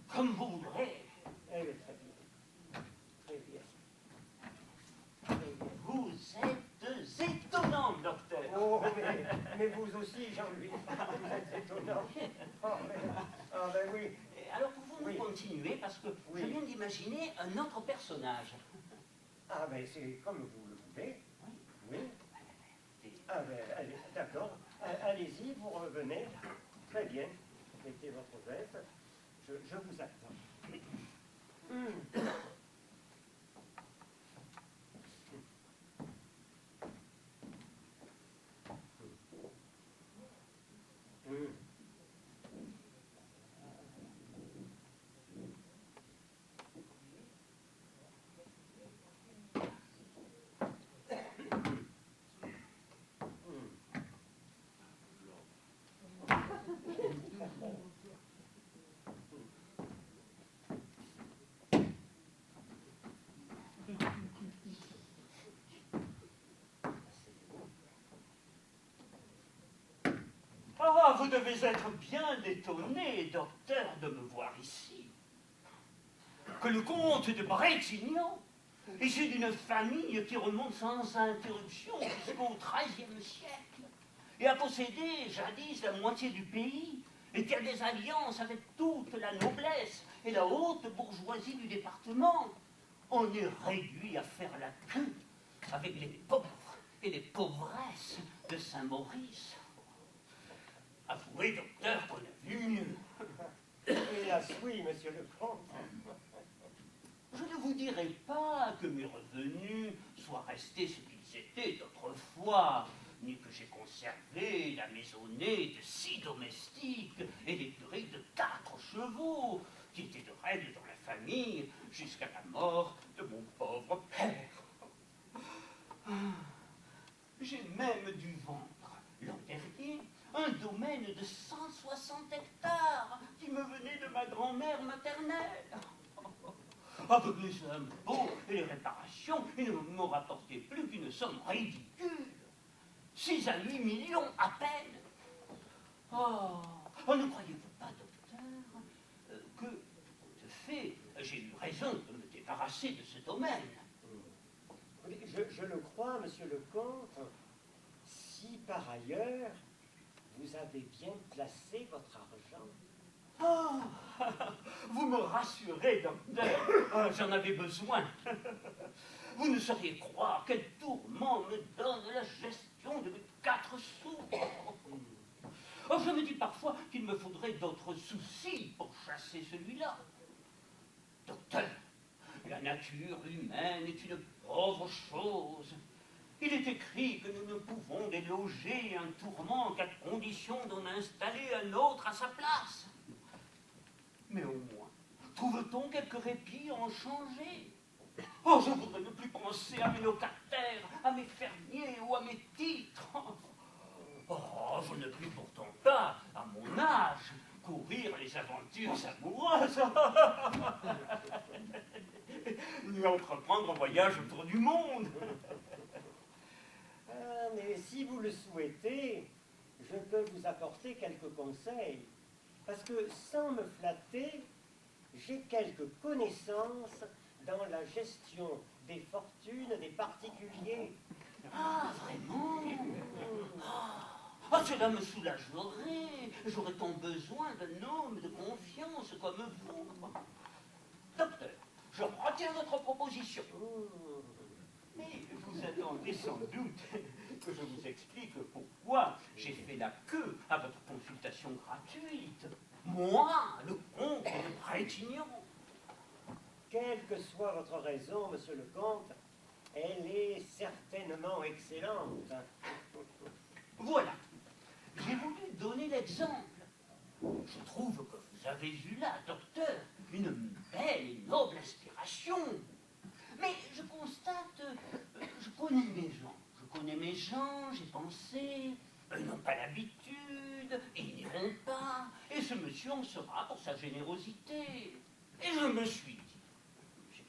Comme vous voudrez. Eh bien, très bien. Très bien. Très bien. Vous êtes étonnant, docteur. Oh, mais vous aussi, Jean-Louis, vous êtes étonnant. Oh, ben oui. Alors, pouvons-nous continuer, parce que je viens d'imaginer un autre personnage. Ah, ben c'est comme vous le voulez. Oui. Ah, ben, allez, d'accord. Allez-y, vous revenez. Très bien. Mettez votre veste. Je vous attends. Ah, vous devez être bien étonné, docteur, de me voir ici. Que le comte de Brétignon, issu d'une famille qui remonte sans interruption jusqu'au XIIIe siècle, et a possédé jadis la moitié du pays, et qui a des alliances avec toute la noblesse et la haute bourgeoisie du département, on est réduit à faire la queue avec les pauvres et les pauvresses de Saint-Maurice. Avouez, docteur, qu'on a vu mieux. Hélas, oui, monsieur le comte. Je ne vous dirai pas que mes revenus soient restés ce qu'ils étaient d'autrefois, ni que j'ai conservé la maisonnée de 6 domestiques et l'écurie de 4 chevaux, qui étaient de règle dans la famille jusqu'à la mort de mon pauvre père. J'ai même dû vendre l'an dernier un domaine de 160 hectares qui me venait de ma grand-mère maternelle. Avec les impôts et les réparations, il ne me rapportait plus qu'une somme ridicule. 6 à 8 millions à peine. Oh, ne croyez-vous pas, docteur, que de raison de me débarrasser de ce domaine. Je le crois, monsieur le comte, si par ailleurs vous avez bien placé votre argent. Oh, vous me rassurez, docteur. Oh, j'en avais besoin. Vous ne sauriez croire quel tourment me donne la gestion de mes 4 sous. Oh, je me dis parfois qu'il me faudrait d'autres soucis pour chasser celui-là. Docteur, la nature humaine est une pauvre chose. Il est écrit que nous ne pouvons déloger un tourment qu'à condition d'en installer un autre à sa place. Mais au moins, trouve-t-on quelque répit à en changer? Oh, je voudrais ne plus penser à mes locataires, à mes fermiers ou à mes titres. Oh, je ne puis pourtant pas, à mon âge, courir les aventures amoureuses. Ni entreprendre un voyage autour du monde. Ah, mais si vous le souhaitez, je peux vous apporter quelques conseils. Parce que sans me flatter, j'ai quelques connaissances dans la gestion des fortunes des particuliers. Ah, vraiment? Ah, cela me soulagerait. J'aurais tant besoin d'un homme de confiance comme vous. Docteur, je retiens votre proposition. Mais vous attendez sans doute que je vous explique pourquoi j'ai fait la queue à votre consultation gratuite. Moi, le comte de Brétignon. Quelle que soit votre raison, monsieur le comte, elle est certainement excellente. Voilà. J'ai voulu donner l'exemple. Je trouve que vous avez eu là, docteur, une belle et noble inspiration. Mais je constate, je connais mes gens. Je connais mes gens, j'ai pensé, ils n'ont pas l'habitude, ils n'iront pas, et ce monsieur en sera pour sa générosité. Et je me suis dit,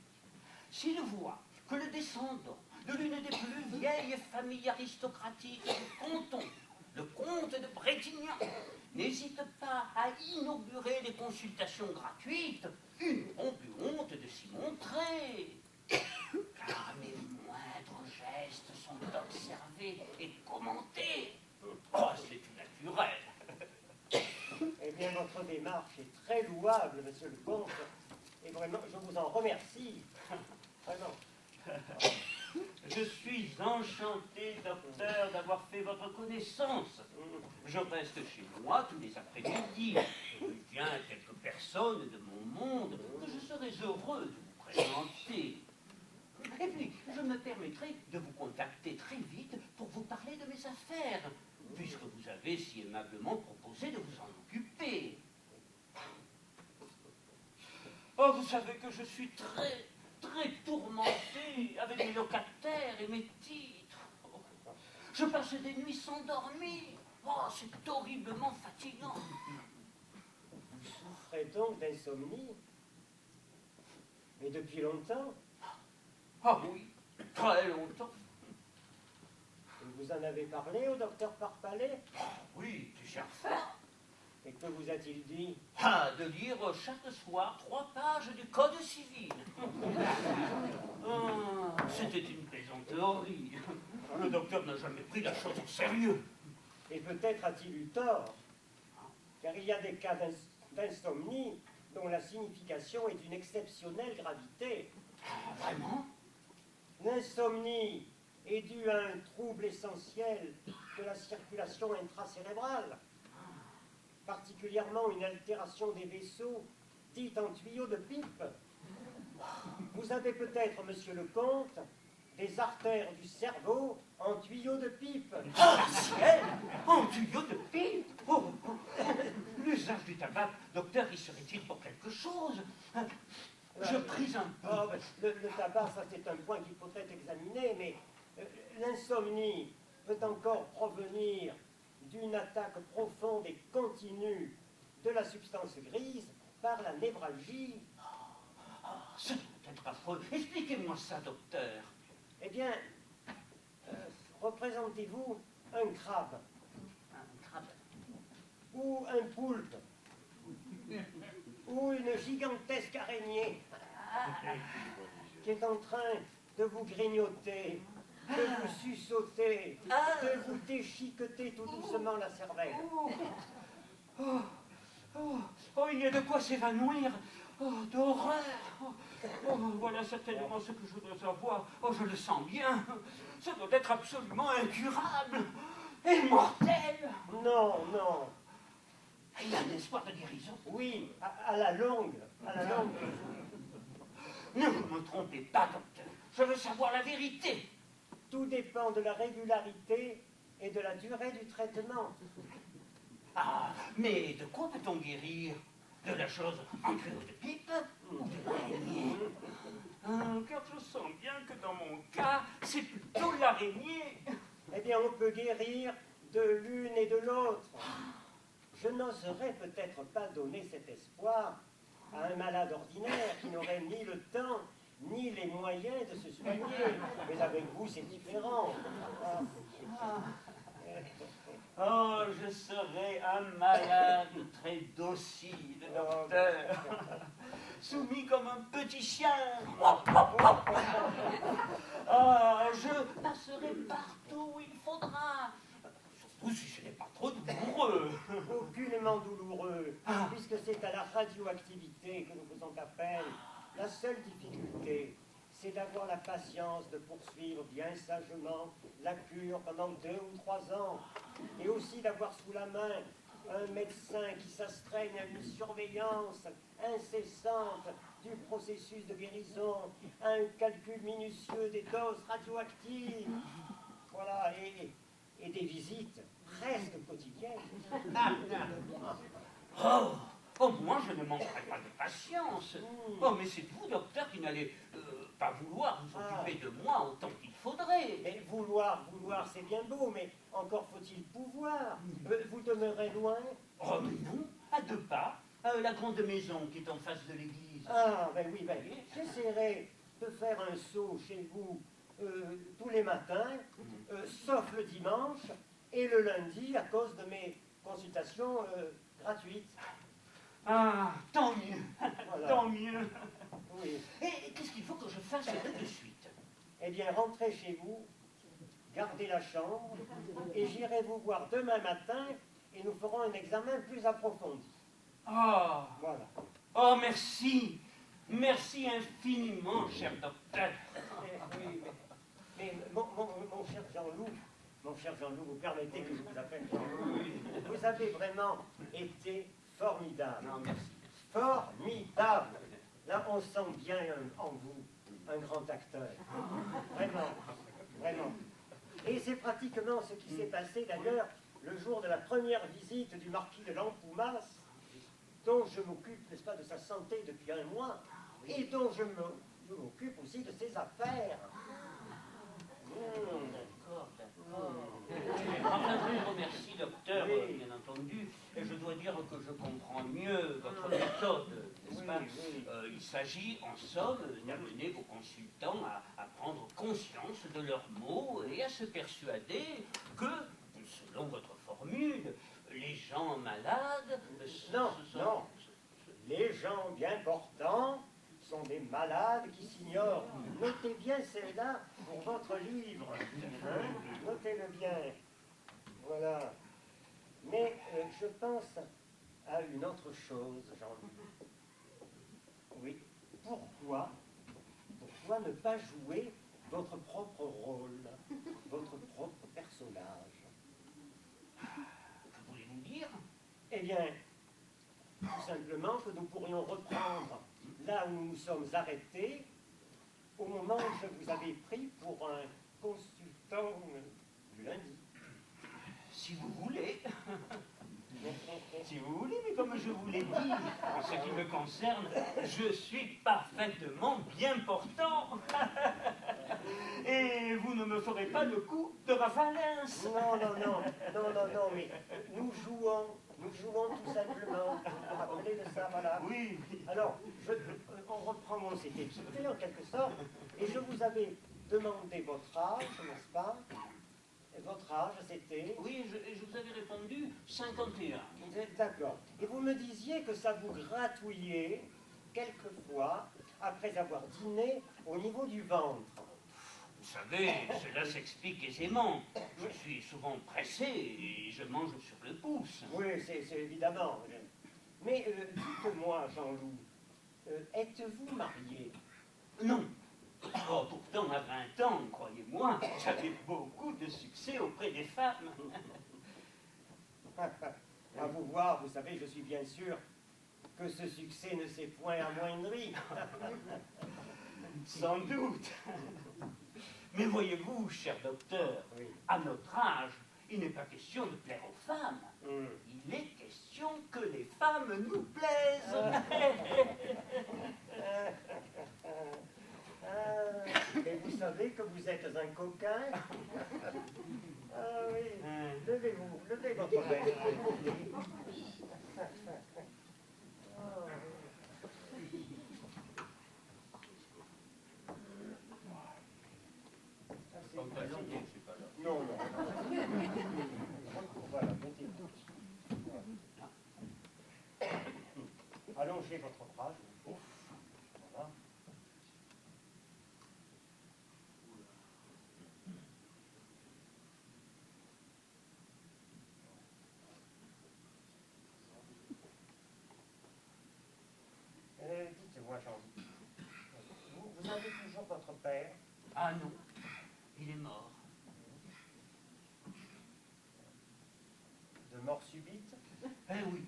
s'il voit que le descendant de l'une des plus vieilles familles aristocratiques du canton, le comte de Brétignan, n'hésite pas à inaugurer des consultations gratuites, il n'auront plus honte de s'y montrer. Car mes moindres gestes sont observés et commentés. Oh, c'est tout naturel. Eh bien, votre démarche est très louable, monsieur le comte, et vraiment, je vous en remercie. Vraiment. Je suis enchanté, docteur, d'avoir fait votre connaissance. Je reste chez moi tous les après-midi. Il vient quelques personnes de mon monde que je serais heureux de vous présenter. Et puis, je me permettrai de vous contacter très vite pour vous parler de mes affaires, puisque vous avez si aimablement proposé de vous en occuper. Oh, vous savez que je suis très tourmenté avec mes locataires et mes titres. Je passe des nuits sans dormir. Oh, c'est horriblement fatigant. Vous souffrez donc d'insomnie? Mais depuis longtemps? Ah oui, très longtemps. Et vous en avez parlé au docteur Parpalais? Oui, tu cherches fort. Et que vous a-t-il dit? Ah, de lire chaque soir 3 pages du Code civil. Ah, c'était une plaisanterie. Le docteur n'a jamais pris la chose au sérieux. Et peut-être a-t-il eu tort, car il y a des cas d'insomnie dont la signification est d'une exceptionnelle gravité. Ah, vraiment? L'insomnie est due à un trouble essentiel de la circulation intracérébrale, particulièrement une altération des vaisseaux, dite en tuyaux de pipe. Vous avez peut-être, monsieur le comte, des artères du cerveau en tuyaux de pipe. Ah, ciel! En tuyau de pipe! Oh, oh. L'usage du tabac, docteur, y serait-il pour quelque chose? Je pris un peu. Oh, le tabac, ça c'est un point qu'il faudrait examiner, mais l'insomnie peut encore provenir d'une attaque profonde et continue de la substance grise par la névralgie. Ça doit être affreux. Expliquez-moi ça, docteur. Eh bien, représentez-vous un crabe Un crabe. ou un poulpe ou une gigantesque araignée. qui est en train de vous grignoter, de vous suçoter, de vous déchiqueter tout doucement la cervelle. Oh, il y a de quoi s'évanouir. Oh, d'horreur. Voilà certainement ce que je dois avoir. Oh, je le sens bien. Ça doit être absolument incurable et mortel. Non, non. Il y a un espoir de guérison. Oui, à la longue, à la longue. Ne vous me trompez pas, docteur. Je veux savoir la vérité. Tout dépend de la régularité et de la durée du traitement. Ah, mais de quoi peut-on guérir? De la chose en tuyau de pipe ou de l'araignée? Car je sens bien que dans mon cas, c'est plutôt l'araignée. Eh bien, on peut guérir de l'une et de l'autre. Je n'oserais peut-être pas donner cet espoir à un malade ordinaire qui n'aurait ni le temps ni les moyens de se soigner. Mais avec vous, c'est différent. Oh, je serais un malade très docile, docteur. Soumis comme un petit chien. Ah, je passerai partout où il faudra. Surtout si ce n'est pas trop douloureux. Aucunement douloureux, puisque c'est à la radioactivité que nous faisons appel. La seule difficulté, c'est d'avoir la patience de poursuivre bien sagement la cure pendant 2 ou 3 ans, et aussi d'avoir sous la main un médecin qui s'astreigne à une surveillance incessante du processus de guérison, un calcul minutieux des doses radioactives, voilà, et des visites presque quotidiennes. Oh, moi, je ne manquerai pas de patience. Oh, mais c'est vous, docteur, qui n'allez pas vouloir vous occuper de moi autant qu'il faudrait. Mais vouloir, c'est bien beau, mais encore faut-il pouvoir. Vous demeurez loin? Oh, mais non, à 2 pas, la grande maison qui est en face de l'église. Ah, ben oui, j'essaierai de faire un saut chez vous tous les matins, sauf le dimanche et le lundi à cause de mes consultations gratuites. Ah, tant mieux, Voilà. Tant mieux. Oui. Et qu'est-ce qu'il faut que je fasse tout de suite? Eh bien, rentrez chez vous, gardez la chambre, et j'irai vous voir demain matin, et nous ferons un examen plus approfondi. Oh, Voilà. oh, merci. Merci infiniment, cher docteur. Oui, mais mon cher Jean-Loup, vous permettez que je vous appelle Jean-Loup? Vous avez vraiment été formidable. Non, merci. Formidable. Là, on sent bien en vous un grand acteur. Vraiment, vraiment. Et c'est pratiquement ce qui s'est passé d'ailleurs le jour de la première visite du marquis de Lampoumas, dont je m'occupe, n'est-ce pas, de sa santé depuis 1 mois, et dont je m'occupe aussi de ses affaires. D'accord. Enfin, je vous remercie, docteur, Oui. bien entendu, et je dois dire que je comprends mieux votre méthode, n'est-ce pas? Il s'agit, en somme, d'amener vos consultants à prendre conscience de leurs maux et à se persuader que, selon votre formule, les gens malades... Non. Les gens bien portants sont des malades qui s'ignorent. Notez bien celle-là pour votre livre. Hein? Notez-le bien. Voilà. Mais je pense à une autre chose, Jean-Louis. Oui. Pourquoi ne pas jouer votre propre rôle, votre propre personnage? Que voulez-vous dire? Eh bien, tout simplement que nous pourrions reprendre là où nous nous sommes arrêtés au moment où je vous avais pris pour un consultant du lundi. Si vous voulez. Si vous voulez, mais comme je vous l'ai dit, en ce qui me concerne, je suis parfaitement bien portant. Et vous ne me ferez pas le coup de Ravalens. Non, mais nous jouons tout simplement. Vous vous rappelez de ça, voilà. Oui. Alors, on reprend, on s'était quitté en quelque sorte, et je vous avais demandé votre âge, n'est-ce pas? Et votre âge, c'était... Oui, je vous avais répondu 51. D'accord. Et vous me disiez que ça vous gratouillait, quelquefois, après avoir dîné au niveau du ventre. Vous savez, cela s'explique aisément. Je suis souvent pressé et je mange sur le pouce. Oui, c'est évidemment. Mais dites-moi, Jean-Loup, êtes-vous marié? Non. Oh, pourtant, à 20 ans, croyez-moi, j'avais beaucoup de succès auprès des femmes. À vous voir, vous savez, je suis bien sûr que ce succès ne s'est point amoindri. Sans doute. Mais voyez-vous, cher docteur, Oui. à notre âge, il n'est pas question de plaire aux femmes. Hum. Il est question que les femmes nous plaisent. Et vous savez que vous êtes un coquin? Ah oui. Levez-vous, levez votre veste. Non, non. Voilà, mettez-vous. Allongez votre bras, je vous prie. Voilà. Dites-moi, Jean, vous avez toujours votre père? Ah non, il est mort. De mort subite? Eh oui.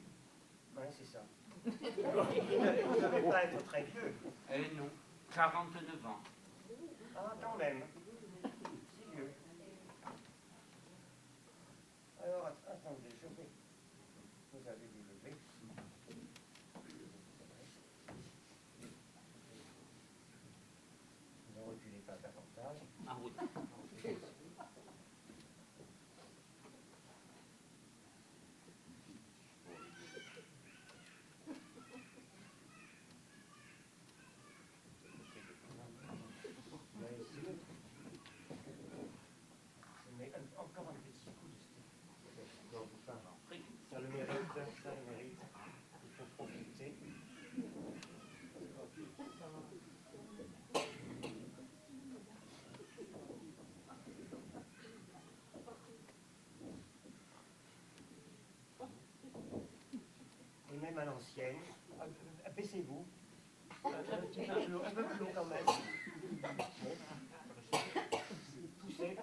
Oui, c'est ça. Il ne devait pas être très vieux. Eh non, 49 ans. Ah, quand même. Si vieux. Alors, attendez, je vais. Vous allez vous lever. Ne reculez pas davantage. Ah oui. Encore un petit coup de stick. Non, ça le mérite, ça le mérite. Il faut profiter. Et même à l'ancienne, baissez-vous. Un peu plus haut quand même. Poussez.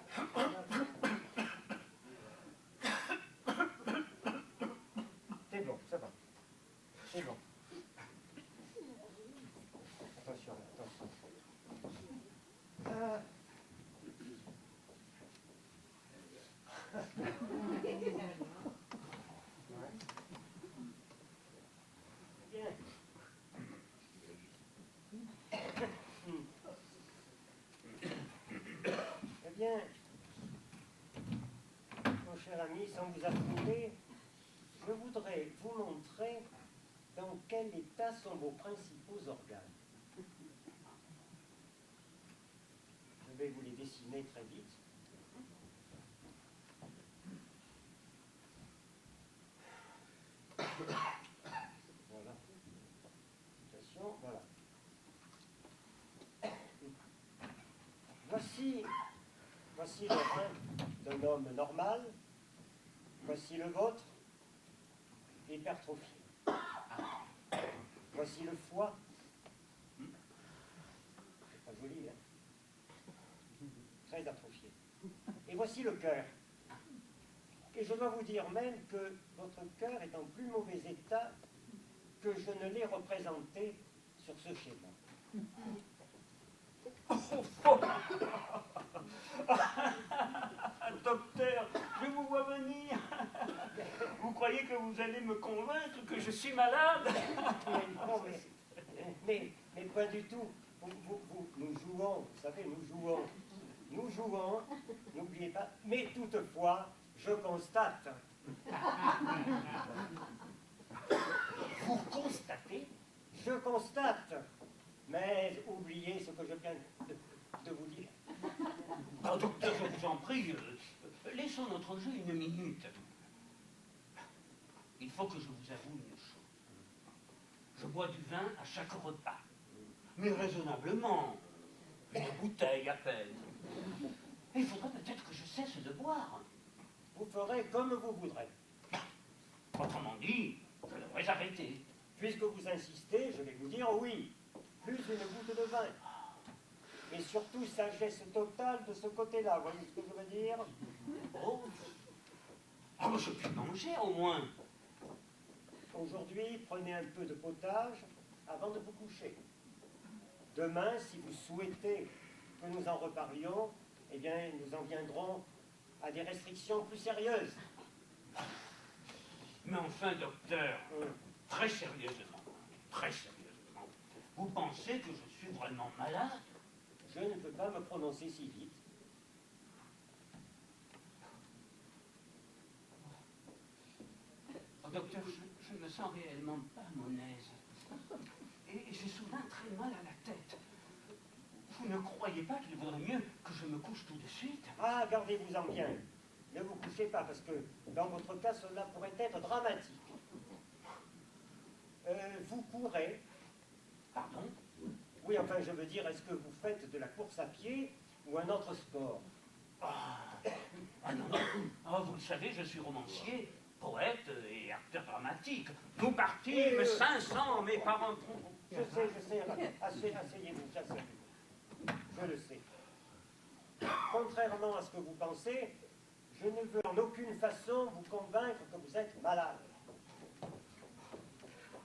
C'est bon, ça va. C'est bon. Attention, attention. Bien. Eh bien, mon cher ami, sans vous affronter, je voudrais vous montrer dans quel état sont vos principaux organes. Je vais vous les dessiner très vite. Voilà. Attention, voilà. Voici le rein d'un homme normal. Voici le vôtre, hypertrophié. Voici le foie. C'est pas joli, hein? Très atrophié. Et voici le cœur. Et je dois vous dire même que votre cœur est en plus mauvais état que je ne l'ai représenté sur ce schéma. Docteur, je vous vois venir. Vous croyez que vous allez me convaincre que je suis malade? Non, mais pas du tout. Nous jouons, vous savez, nous jouons. Nous jouons, n'oubliez pas. Mais toutefois, je constate. Vous constatez? Je constate. Mais oubliez ce que je viens de vous dire. Oh, docteur, je vous en prie, laissons notre jeu une minute. Il faut que je vous avoue une chose. Je bois du vin à chaque repas. mais raisonnablement. Une bouteille à peine. Et il faudrait peut-être que je cesse de boire. Vous ferez comme vous voudrez. Autrement dit, je devrais arrêter. Puisque vous insistez, je vais vous dire oui. Plus une goutte de vin. Et surtout sagesse totale de ce côté-là. Voyez ce que je veux dire? Oh, ah, je puis manger au moins. Aujourd'hui, prenez un peu de potage avant de vous coucher. Demain, si vous souhaitez que nous en reparlions, eh bien, nous en viendrons à des restrictions plus sérieuses. Mais enfin, docteur, très sérieusement, vous pensez que je suis vraiment malade? Je ne peux pas me prononcer si vite. Oh, docteur, je ne me sens réellement pas à mon aise. Et j'ai soudain très mal à la tête. Vous ne croyez pas qu'il vaudrait mieux que je me couche tout de suite? Ah, gardez-vous-en bien. Ne vous couchez pas, parce que dans votre cas, cela pourrait être dramatique. Vous courez. Pardon? Oui, enfin, je veux dire, est-ce que vous faites de la course à pied ou un autre sport? Ah non, ah, vous le savez, je suis romancier, poète et acteur dramatique. Nous partîmes 500, mes parents... Je sais, asseyez-vous, j'asseyez. Je le sais. Contrairement à ce que vous pensez, je ne veux en aucune façon vous convaincre que vous êtes malade.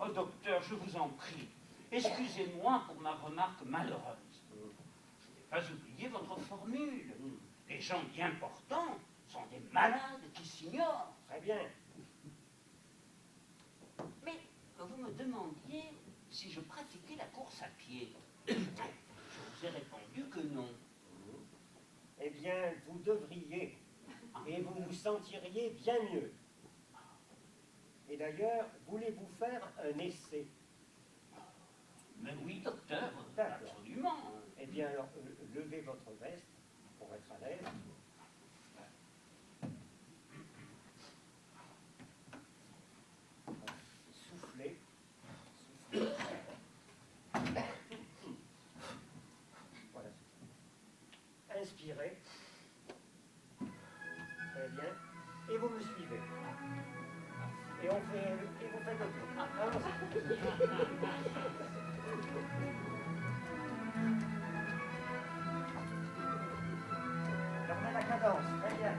Oh, docteur, je vous en prie, excusez-moi pour ma remarque malheureuse. Je n'ai pas oublié votre formule. Les gens bien portants sont des malades qui s'ignorent. Très bien. Mais vous me demandiez si je pratiquais la course à pied. Je vous ai répondu que non. Eh bien, vous devriez, et vous vous sentiriez bien mieux. Et d'ailleurs, voulez-vous faire un essai? Mais oui, docteur, D'accord. absolument. Eh bien, alors, levez votre veste pour être à l'aise. Soufflez. Voilà. Inspirez. Très bien. Et vous me suivez. Et vous faites le tour. Allons-y. Gardez la cadence, très bien.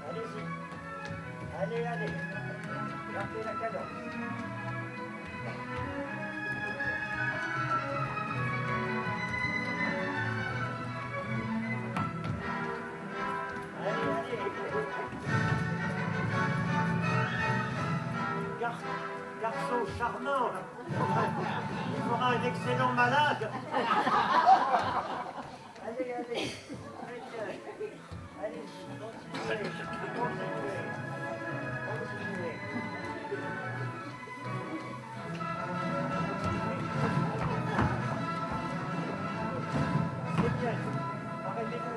Allez-y. Allez. Gardez la cadence. Allez. Garçon charmant. Il fera un excellent malade. Allez. Très bien. Allez-y, continuez. C'est bien. Arrêtez-vous.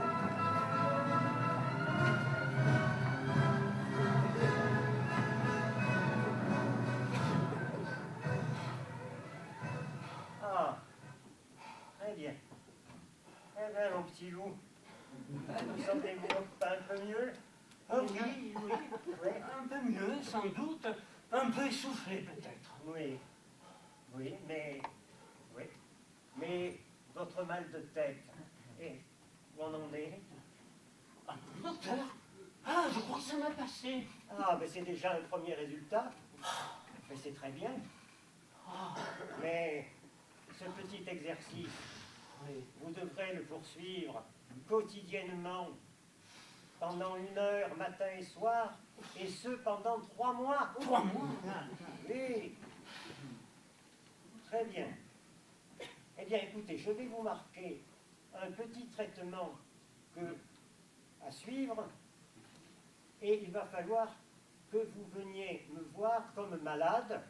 Ah, très bien. Eh bien, mon petit loup, vous sentez-vous un peu mieux? Ah oui, un peu mieux, sans doute, un peu essoufflé peut-être. Oui, mais votre mal de tête, où en est? Ah, docteur, je crois que ça m'a passé. Ah, mais c'est déjà un premier résultat. Mais c'est très bien. Mais ce petit exercice, vous devrez le poursuivre quotidiennement, pendant 1 heure, matin et soir, et ce pendant 3 mois. 3 mois? Oui. Très bien. Eh bien, écoutez, je vais vous marquer un petit traitement à suivre, et il va falloir que vous veniez me voir comme malade.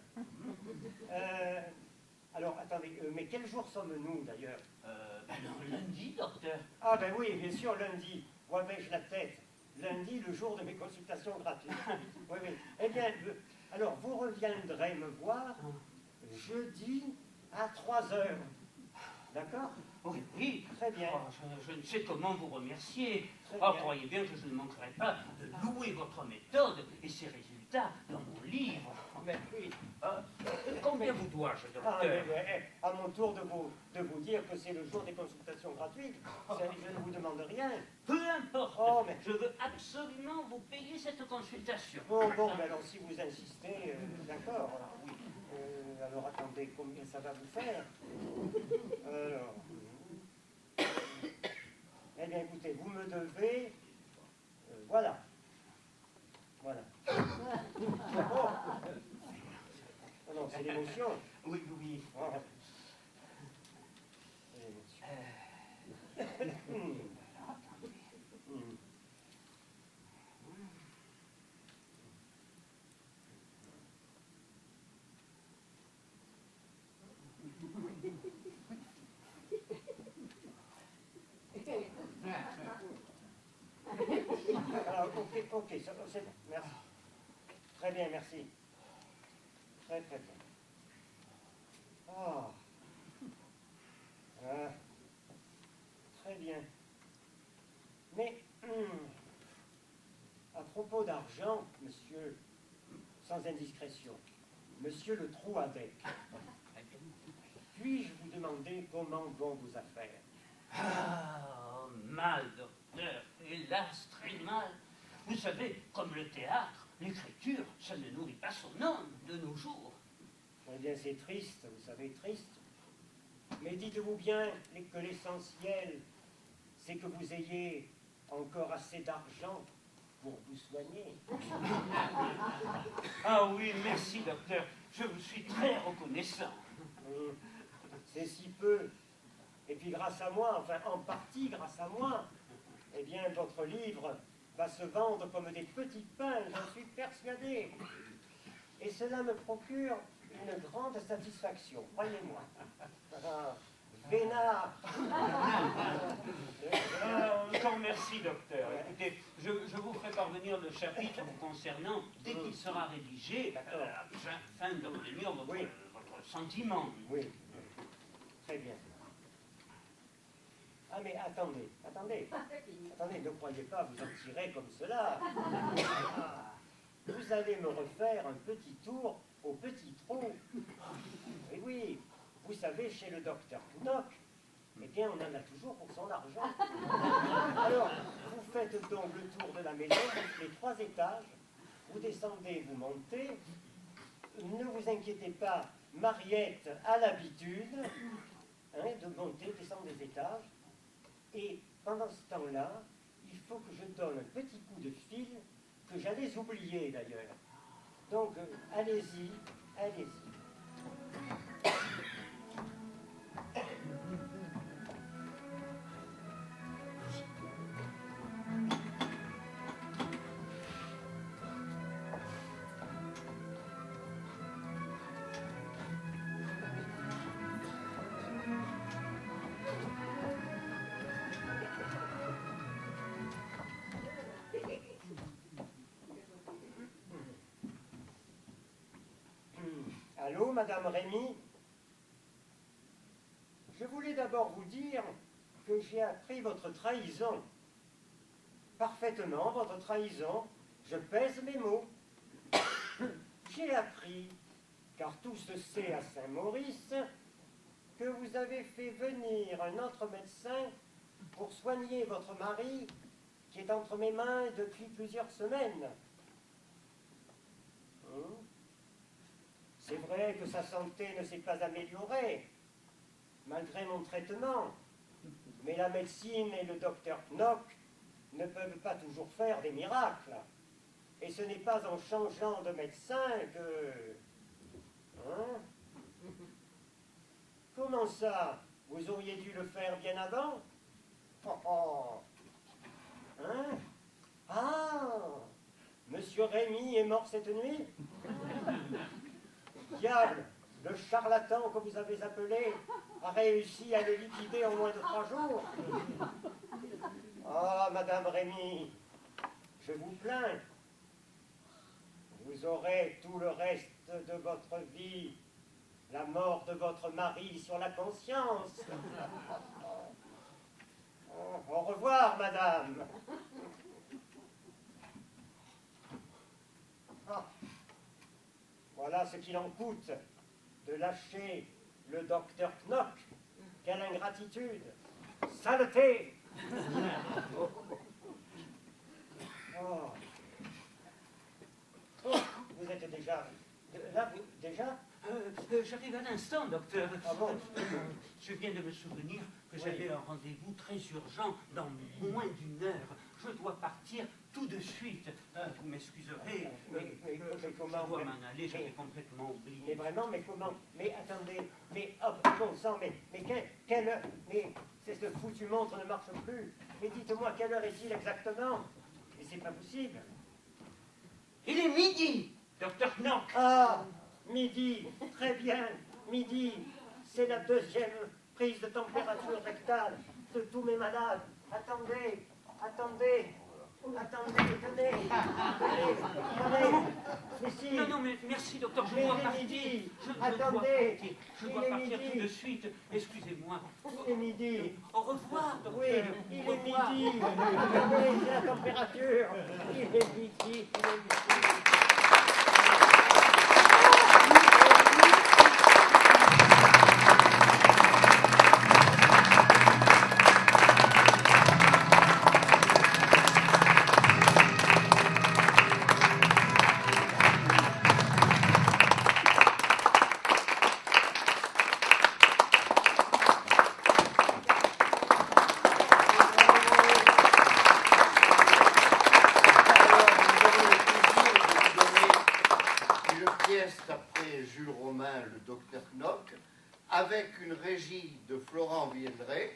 Alors, attendez, mais quel jour sommes-nous, d'ailleurs? Non, lundi, docteur. Ah ben oui, bien sûr, lundi. Où avais-je la tête? Lundi, le jour de mes consultations gratuites. Oui. Eh bien, alors, vous reviendrez me voir jeudi à 3 heures. D'accord? Oui, oui. Très bien. Oh, je ne sais comment vous remercier. Très Oh, bien. croyez bien que je ne manquerai pas de louer votre méthode et ses résultats dans mon livre. Mais oui. Combien vous dois-je, Ah, docteur? à mon tour de vous dire que c'est le jour des consultations gratuites. Je ne vous demande rien. Peu importe. Oh, mais... Je veux absolument vous payer cette consultation. Bon, mais alors si vous insistez, d'accord. Oui. Alors attendez, combien ça va vous faire? Alors... Eh bien écoutez, vous me devez... voilà. Voilà. Oh. Oh non, c'est l'émotion. Oui, oui. Oh. C'est l'émotion. Alors, ok, c'est bon, merci. Très bien, merci. Très, très bien. Ah. Ah. Très bien. Mais, à propos d'argent, monsieur, sans indiscrétion, monsieur le Trouadec, puis-je vous demander comment vont vos affaires? Ah, mal, docteur. Hélas, très mal. Vous savez, comme le théâtre, l'écriture, ça ne nourrit pas son homme de nos jours. Eh bien, c'est triste, vous savez, triste. Mais dites-vous bien que l'essentiel, c'est que vous ayez encore assez d'argent pour vous soigner. Ah oui, merci, docteur. Je vous suis très reconnaissant. C'est si peu. Et puis grâce à moi, enfin en partie grâce à moi, eh bien votre livre va se vendre comme des petits pains, j'en suis persuadé. Et cela me procure une grande satisfaction, croyez-moi. Ah, Vénard. Encore merci, docteur. Écoutez, je vous ferai parvenir le chapitre vous concernant dès qu'il sera rédigé, afin d'obtenir votre sentiment. Oui, très bien. Ah mais attendez, ne croyez pas vous en tirer comme cela. Ah, vous allez me refaire un petit tour au petit trou. Et oui, vous savez, chez le docteur Tounoc, eh bien, on en a toujours pour son argent. Alors, vous faites donc le tour de la maison, les 3 étages, vous descendez, vous montez. Ne vous inquiétez pas, Mariette a l'habitude de monter, descendre des étages. Et pendant ce temps-là, il faut que je donne un petit coup de fil que j'allais oublier d'ailleurs. Donc, allez-y, allez-y. Allô, Madame Rémy? Je voulais d'abord vous dire que j'ai appris votre trahison. Parfaitement, votre trahison. Je pèse mes mots. J'ai appris, car tout se sait à Saint-Maurice, que vous avez fait venir un autre médecin pour soigner votre mari qui est entre mes mains depuis plusieurs semaines. C'est vrai que sa santé ne s'est pas améliorée, malgré mon traitement. Mais la médecine et le docteur Knock ne peuvent pas toujours faire des miracles. Et ce n'est pas en changeant de médecin que... Hein? Comment ça? Vous auriez dû le faire bien avant? Oh, oh. Hein? Ah! Monsieur Rémy est mort cette nuit? Diable! Le charlatan que vous avez appelé a réussi à le liquider en moins de 3 jours. Ah, Madame Rémy, je vous plains. Vous aurez tout le reste de votre vie la mort de votre mari sur la conscience. Au revoir, madame. Ah. Voilà ce qu'il en coûte de lâcher le docteur Knock. Quelle ingratitude! Saleté! Oh. Oh, vous êtes déjà... Là, vous... Déjà? J'arrive à l'instant, docteur. Ah bon? Je viens de me souvenir que j'avais un rendez-vous très urgent dans moins d'une heure. Je dois partir tout de suite. Vous m'excuserez. Mais comment? Je dois m'en aller, j'avais complètement oublié. Mais vraiment, mais comment? Mais attendez, mais hop, bon sang, mais quelle heure? Mais cette foutue montre ne marche plus. Mais dites-moi, quelle heure est-il exactement? Mais c'est pas possible. Il est midi, docteur Knock. Ah, midi, très bien, midi. C'est la deuxième prise de température rectale de tous mes malades. Attendez, attendez. Attendez, tenez, mais si. Non, mais merci, docteur, je Mais dois il est partir. midi. Attendez, je Il dois est partir midi. tout de suite. Excusez-moi. Il est midi. Au revoir, docteur. Oui, il Au est revoir. midi. Attendez, c'est la température. Il est midi, il est midi. Avec une régie de Florent Viendré,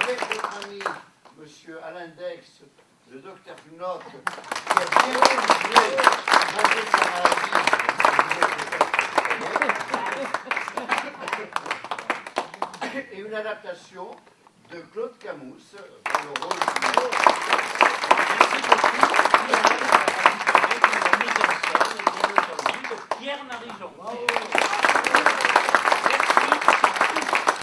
avec notre ami M. Alain Dex, le docteur Knock, qui a bien joué malgré sa maladie, et une adaptation de Claude Camous dans le rôle du